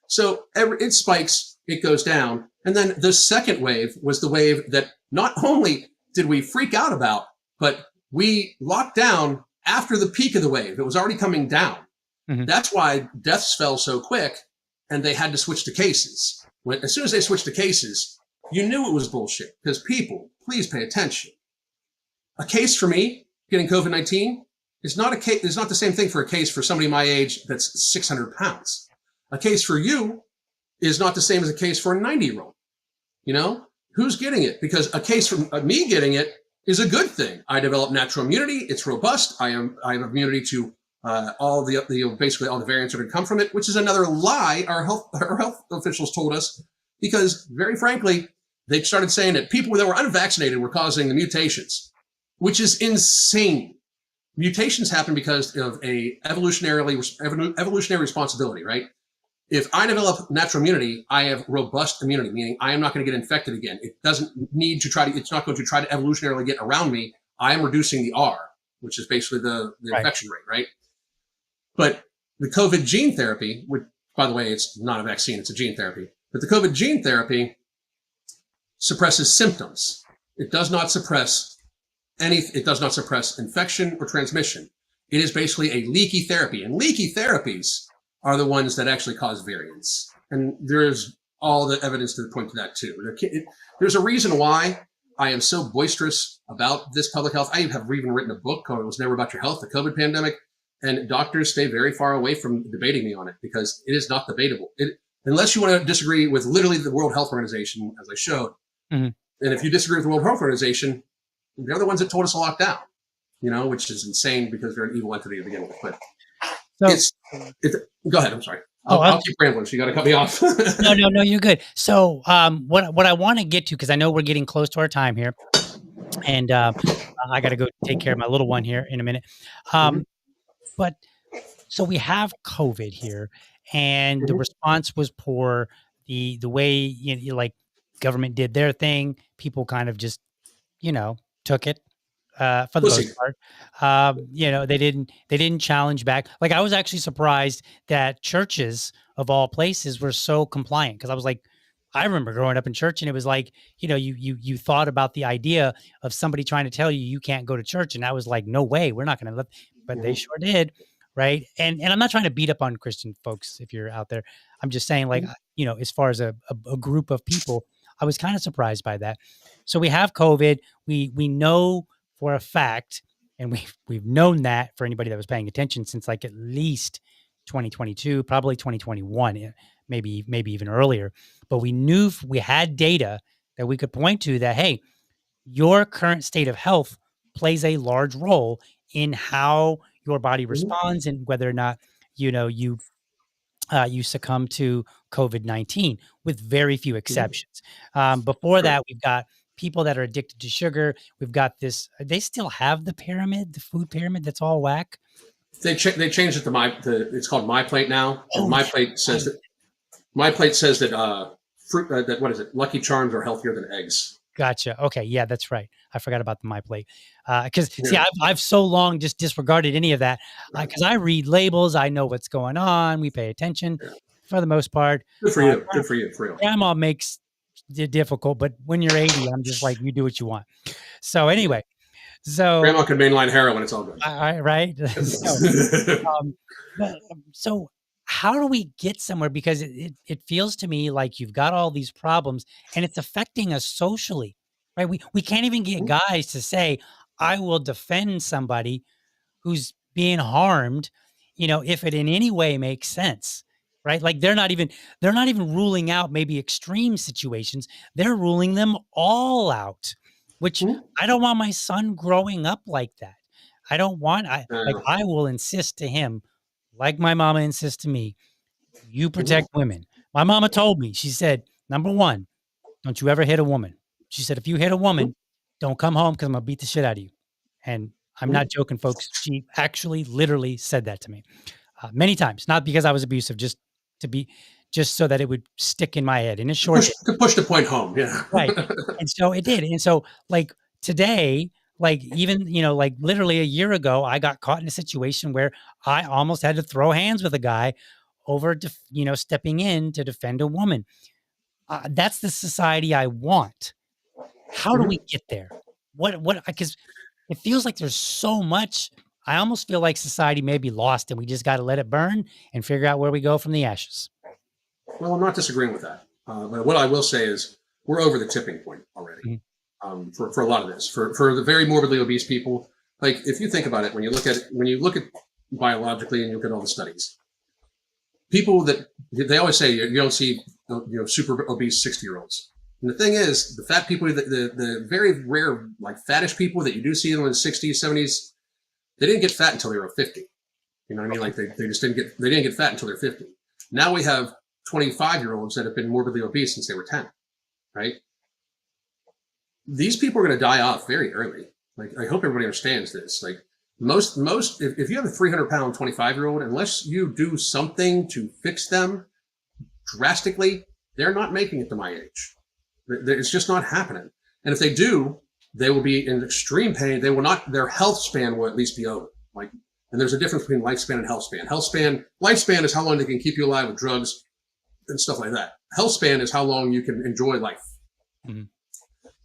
So it spikes, it goes down. And then the second wave was the wave that not only did we freak out about, but we locked down after the peak of the wave. It was already coming down. Mm-hmm. That's why deaths fell so quick and they had to switch to cases. As soon as they switched to cases, you knew it was bullshit because people, please pay attention. A case for me getting COVID-19 is not a case. It's not the same thing for a case for somebody my age that's 600 pounds. A case for you is not the same as a case for a 90-year-old. You know, who's getting it? Because a case for me getting it is a good thing. I develop natural immunity. It's robust. I have immunity to all basically all the variants that would come from it, which is another lie our health officials told us, because very frankly, they started saying that people that were unvaccinated were causing the mutations, which is insane. Mutations happen because of a evolutionary responsibility, right? If I develop natural immunity, I have robust immunity, meaning I am not going to get infected again. It doesn't need to it's not going to try to evolutionarily get around me. I am reducing the R, which is basically the infection rate, right? But the COVID gene therapy, which, by the way, it's not a vaccine, it's a gene therapy. But the COVID gene therapy suppresses symptoms. It does not suppress it does not suppress infection or transmission. It is basically a leaky therapy. And leaky therapies are the ones that actually cause variants. And there's all the evidence to point to that too. There's a reason why I am so boisterous about this public health. I have even written a book called It Was Never About Your Health, the COVID Pandemic. And doctors stay very far away from debating me on it because it is not debatable. Unless you want to disagree with literally the World Health Organization, as I showed. Mm-hmm. And if you disagree with the World Health Organization, they're the ones that told us to lock down, which is insane because they're an evil entity to begin with. But go ahead. I'm sorry. I'll keep rambling. So you got to cut me off. No, you're good. So what I want to get to, because I know we're getting close to our time here, and I got to go take care of my little one here in a minute. But so we have COVID here, and the response was poor. The way like government did their thing, people kind of just took it for the most part. They didn't challenge back. Like I was actually surprised that churches of all places were so compliant, because I was like, I remember growing up in church, and it was like, you thought about the idea of somebody trying to tell you you can't go to church, and I was like, no way, we're not going to let. But they Mhm. sure did, right? And I'm not trying to beat up on Christian folks if you're out there. I'm just saying, like, Mhm. as far as a group of people, I was kind of surprised by that. So we have COVID. We know for a fact, and we've known that for anybody that was paying attention since like at least 2022, probably 2021, maybe even earlier. But we knew we had data that we could point to that, hey, your current state of health plays a large role in how your body Mhm. responds and whether or not you succumb to COVID-19, with very few Mhm. exceptions. Before Right. that, we've got people that are addicted to sugar. We've got this. They still have the pyramid, the food pyramid that's all whack. They changed it to it's called My Plate now, and Oh, My that's Plate says right. that fruit that what is it? Lucky Charms are healthier than eggs. Gotcha. Okay. Yeah, that's right. I forgot about the My Plate. Because see, Yeah. I've so long just disregarded any of that. Right. Because I read labels, I know what's going on. We pay attention Yeah. for the most part. Good for Uh, you. Good for you. For real. Grandma makes it difficult, but when you're 80, I'm just like, you do what you want. So Yeah. anyway, so Grandma can mainline heroin. It's all good. right. So Um, so how do we get somewhere? Because it feels to me like you've got all these problems and it's affecting us socially, right? We can't even get guys to say, I will defend somebody who's being harmed, if it in any way makes sense, right? Like they're not even ruling out maybe extreme situations. They're ruling them all out, which Mhm. I don't want my son growing up like that. I don't want Uh, I will insist to him, like my mama insists to me, you mhm. protect women. My mama told me, she said, number one, don't you ever hit a woman. She said, if you hit a Mhm. woman, don't come home because I'm gonna beat the shit out of you. And I'm Mhm. not joking, folks. She actually literally said that to me many times, not because I was abusive, to be, just so that it would stick in my head. And it To sure push did. to push the point home. Yeah. Right. And so it did. And so like today, like even, like literally a year ago, I got caught in a situation where I almost had to throw hands with a guy over, stepping in to defend a woman. That's the society I want. How do we Mhm. get there? Because it feels like there's so much. I almost feel like society may be lost and we just got to let it burn and figure out where we go from the ashes. Well, I'm not disagreeing with that. But what I will say is we're over the tipping point already Mhm. for a lot of this. For the very morbidly obese people, like if you think about it, when you look at biologically and you look at all the studies, people that they always say you don't see super obese 60-year-olds. And the thing is, the fat people, the very rare like fattish people that you do see in the 60s, 70s, they didn't get fat until they were 50. You know what I mean? Okay. Like they just didn't get fat until they're 50. Now we have 25-year-olds that have been morbidly obese since they were 10, right? These people are going to die off very early. Like I hope everybody understands this. Like most if you have a 300-pound 25-year-old, unless you do something to fix them drastically, they're not making it to my age. It's just not happening. And if they do, they will be in extreme pain. They will not. Their health span will at least be over. Like, and there's a difference between lifespan and health span. Lifespan is how long they can keep you alive with drugs and stuff like that. Health span is how long you can enjoy life. Mhm.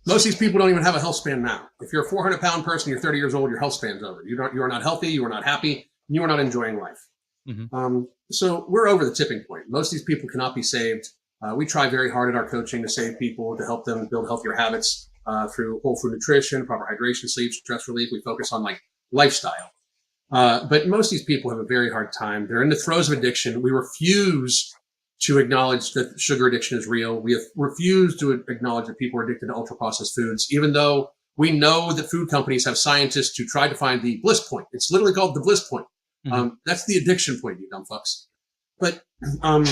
Most of these people don't even have a health span now. If you're a 400-pound person, you're 30 years old, your health span's over. You are not healthy. You are not happy. You are not enjoying life. Mhm. So we're over the tipping point. Most of these people cannot be saved. We try very hard in our coaching to save people, to help them build healthier habits through whole food nutrition, proper hydration, sleep, stress relief. We focus on like lifestyle. But most of these people have a very hard time. They're in the throes of addiction. We refuse to acknowledge that sugar addiction is real. We have refused to acknowledge that people are addicted to ultra processed foods, even though we know that food companies have scientists to try to find the bliss point. It's literally called the bliss point. Mhm. That's the addiction point, you dumb fucks. But um,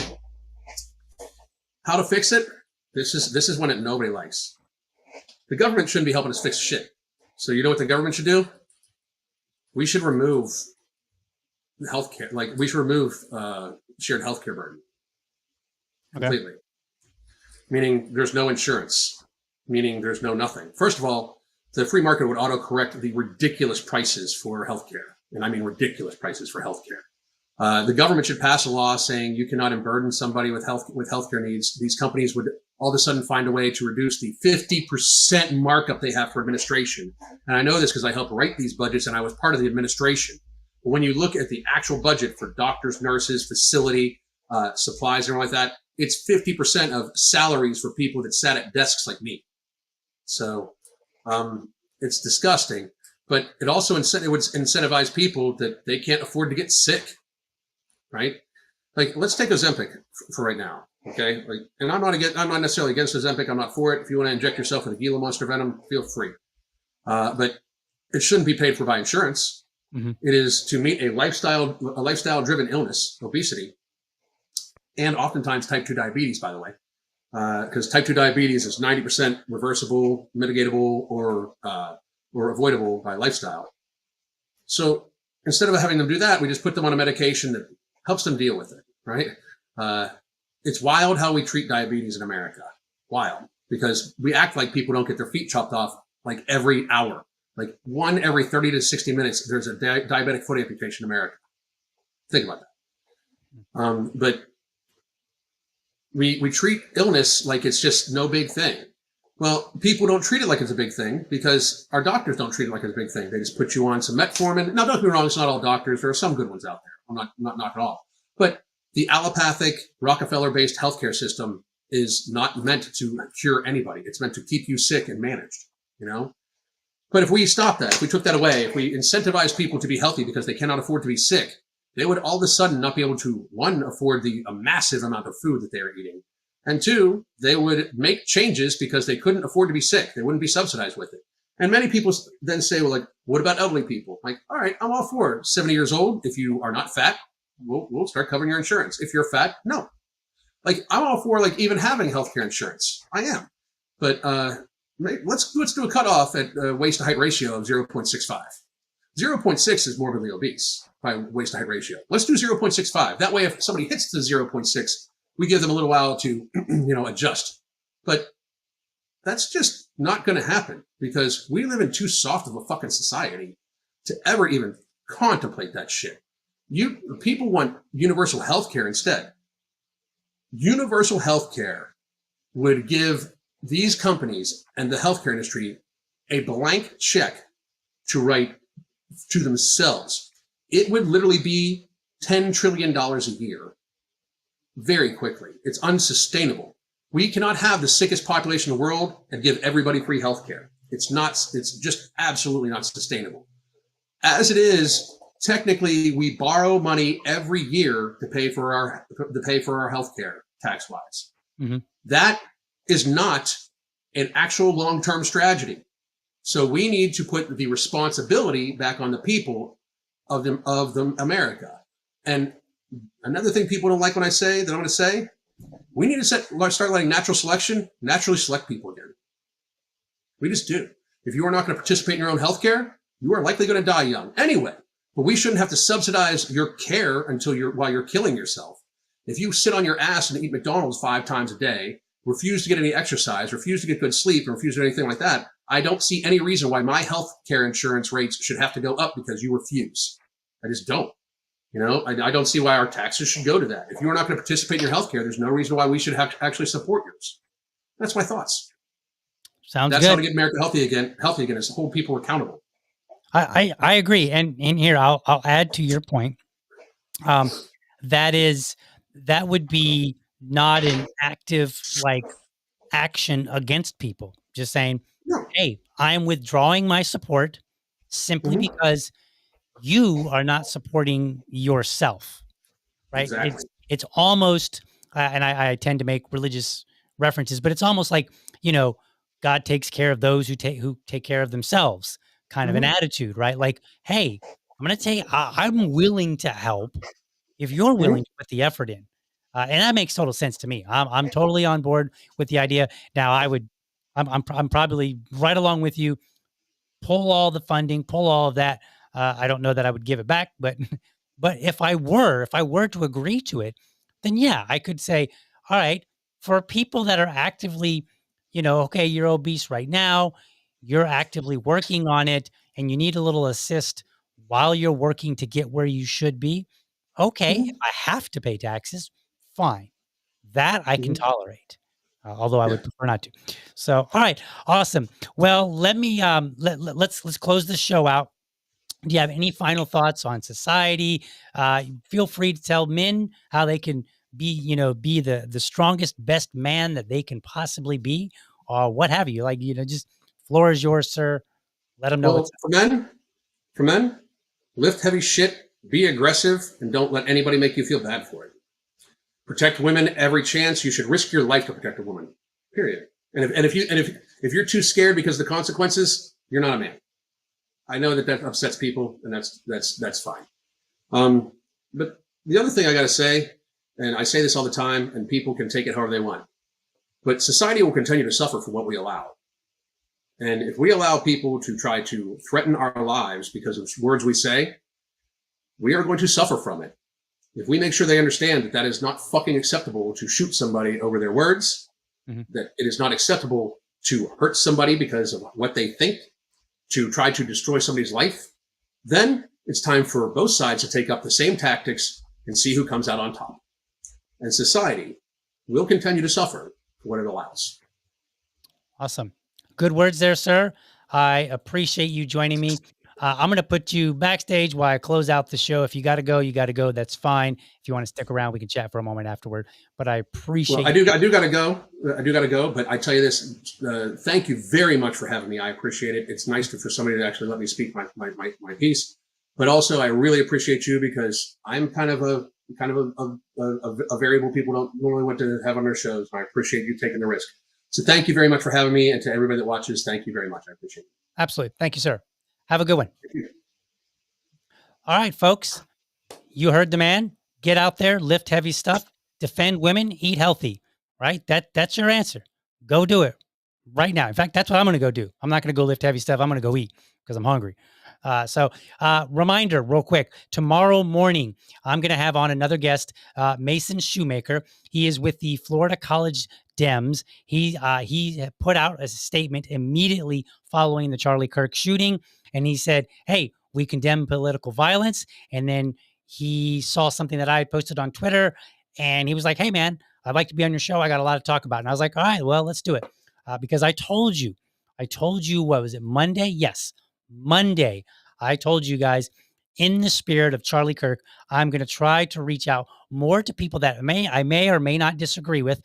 how to fix it? This is one that nobody likes. The government shouldn't be helping us fix shit. So you know what the government should do? We should remove healthcare. Like we should remove shared healthcare burden Okay. completely. Meaning there's no insurance. Meaning there's no nothing. First of all, the free market would auto-correct the ridiculous prices for healthcare, and I mean ridiculous prices for healthcare. The government should pass a law saying you cannot burden somebody with healthcare needs. These companies would all of a sudden find a way to reduce the 50% markup they have for administration. And I know this because I helped write these budgets and I was part of the administration. But when you look at the actual budget for doctors, nurses, facility, supplies, and all like that, it's 50% of salaries for people that sat at desks like me. So it's disgusting. But it also would incentivize people that they can't afford to get sick, right? Like, let's take Ozempic for right now, okay? Like, and I'm not necessarily against Ozempic. I'm not for it. If you want to inject yourself with a Gila monster venom, feel free. But it shouldn't be paid for by insurance. Mm-hmm. It is to meet a lifestyle-driven illness, obesity, and oftentimes type 2 diabetes, by the way, because type 2 diabetes is 90% reversible, mitigatable, or avoidable by lifestyle. So instead of having them do that, we just put them on a medication that helps them deal with it, right? It's wild how we treat diabetes in America. Wild. Because we act like people don't get their feet chopped off like every hour. Like one every 30 to 60 minutes, there's a diabetic foot amputation in America. Think about that. But we treat illness like it's just no big thing. Well, people don't treat it like it's a big thing because our doctors don't treat it like it's a big thing. They just put you on some metformin. Now, don't get me wrong, it's not all doctors. There are some good ones out there. I'm not knocking all. But the allopathic, Rockefeller-based healthcare system is not meant to cure anybody. It's meant to keep you sick and managed, you know? But if we stop that, if we took that away, if we incentivize people to be healthy because they cannot afford to be sick, they would all of a sudden not be able to, one, afford a massive amount of food that they are eating, and two, they would make changes because they couldn't afford to be sick. They wouldn't be subsidized with it. And many people then say, well, like, what about elderly people? Like, all right, I'm all for it. 70 years old. If you are not fat, we'll start covering your insurance. If you're fat, no. Like, I'm all for like even having healthcare insurance. I am. But let's do a cutoff at waist to height ratio of 0.65. 0.6 is morbidly obese by waist to height ratio. Let's do 0.65. That way, if somebody hits the 0.6, we give them a little while to, adjust. But that's just not going to happen because we live in too soft of a fucking society to ever even contemplate that shit. People want universal health care instead. Universal health care would give these companies and the healthcare industry a blank check to write to themselves. It would literally be $10 trillion a year. Very quickly. It's unsustainable. We cannot have the sickest population in the world and give everybody free healthcare. It's just absolutely not sustainable. As it is, technically, we borrow money every year to pay for our healthcare tax-wise. Mm-hmm. That is not an actual long-term strategy. So we need to put the responsibility back on the people of America. And another thing people don't like when I say that I'm going to say, we need to start letting natural selection naturally select people again. We just do. If you are not going to participate in your own healthcare, you are likely going to die young anyway. But we shouldn't have to subsidize your care while you're killing yourself. If you sit on your ass and eat McDonald's 5 times a day, refuse to get any exercise, refuse to get good sleep, and refuse to do anything like that, I don't see any reason why my healthcare insurance rates should have to go up because you refuse. I just don't. I don't see why our taxes should go to that. If you are not going to participate in your healthcare, there's no reason why we should have to actually support yours. That's my thoughts. That's good. How to get America healthy again is to hold people accountable. I agree. And in here, I'll add to your point. That would be not an active action against people. Just saying, no. Hey, I'm withdrawing my support simply because you are not supporting yourself, right? Exactly. It's almost, and I tend to make religious references, but it's almost like, God takes care of those who take care of themselves, kind of an attitude, right? Like, hey, I'm willing to help if you're willing to put the effort in. And that makes total sense to me. I'm totally on board with the idea. Now I'm probably right along with you. Pull all the funding, pull all of that. I don't know that I would give it back, but if I were to agree to it, then yeah, I could say, all right, for people that are actively, okay, you're obese right now, you're actively working on it, and you need a little assist while you're working to get where you should be. Okay, if I have to pay taxes, fine. That I can tolerate. although I Yeah. would prefer not to. So, all right, awesome. Well, let me let's close the show out. Do you have any final thoughts on society? Feel free to tell men how they can be, be the strongest, best man that they can possibly be, or what have you. Like, just floor is yours, sir. Let them know what's Well, for men, lift heavy shit, be aggressive, and don't let anybody make you feel bad for it. Protect women every chance. You should risk your life to protect a woman. Period. And if you're too scared because of the consequences, you're not a man. I know that upsets people, and that's fine. But the other thing I got to say, and I say this all the time, and people can take it however they want, but society will continue to suffer for what we allow. And if we allow people to try to threaten our lives because of words we say, we are going to suffer from it. If we make sure they understand that that is not fucking acceptable to shoot somebody over their words, that it is not acceptable to hurt somebody because of what they think, to try to destroy somebody's life, then it's time for both sides to take up the same tactics and see who comes out on top. And society will continue to suffer for what it allows. awesome. Good words there, sir. I appreciate you joining me. I'm going to put you backstage while I close out the show. If you got to go, you got to go. That's fine. If you want to stick around, we can chat for a moment afterward. But I appreciate. Well, I do got to go. I do got to go. But I tell you this: thank you very much for having me. I appreciate it. It's nice for somebody to actually let me speak my piece. But also, I really appreciate you because I'm kind of a variable people don't normally want to have on their shows. I appreciate you taking the risk. So thank you very much for having me, and to everybody that watches, thank you very much. I appreciate it. Absolutely. Thank you, sir. Have a good one. All right, folks. You heard the man. Get out there, lift heavy stuff, defend women, eat healthy. Right? That's your answer. Go do it right now. In fact, that's what I'm going to go do. I'm not going to go lift heavy stuff. I'm going to go eat because I'm hungry. Reminder real quick, tomorrow morning, I'm going to have on another guest, Mason Shoemaker. He is with the Florida College Dems. He put out a statement immediately following the Charlie Kirk shooting. And he said, hey, we condemn political violence. And then he saw something that I had posted on Twitter and he was like, hey man, I'd like to be on your show. I got a lot to talk about. And I was like, all right, well, let's do it. Because I told you, what was it? Monday? Yes. Monday. I told you guys, in the spirit of Charlie Kirk, I'm going to try to reach out more to people that I may or may not disagree with.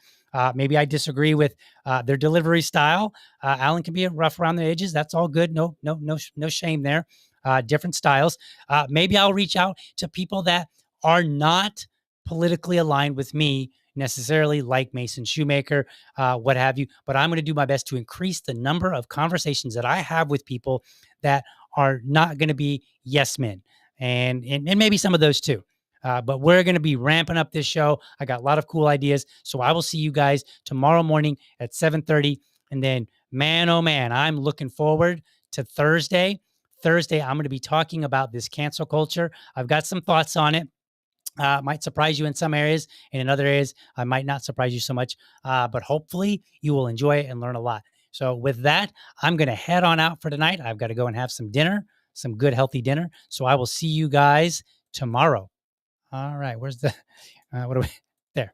Maybe I disagree with their delivery style. Alan can be rough around the edges. That's all good. No shame there. Different styles. Maybe I'll reach out to people that are not politically aligned with me necessarily, like Mason Shoemaker, what have you. But I'm going to do my best to increase the number of conversations that I have with people that are not going to be yes men, and maybe some of those too. But we're going to be ramping up this show. I got a lot of cool ideas. So I will see you guys tomorrow morning at 7:30. And then, man, oh man, I'm looking forward to Thursday. I'm going to be talking about this cancel culture. I've got some thoughts on it. Might surprise you in some areas, and in other areas, I might not surprise you so much. But hopefully, you will enjoy it and learn a lot. So, with that, I'm going to head on out for tonight. I've got to go and have some dinner, some good, healthy dinner. So, I will see you guys tomorrow. All right. Where's the, what do we, there.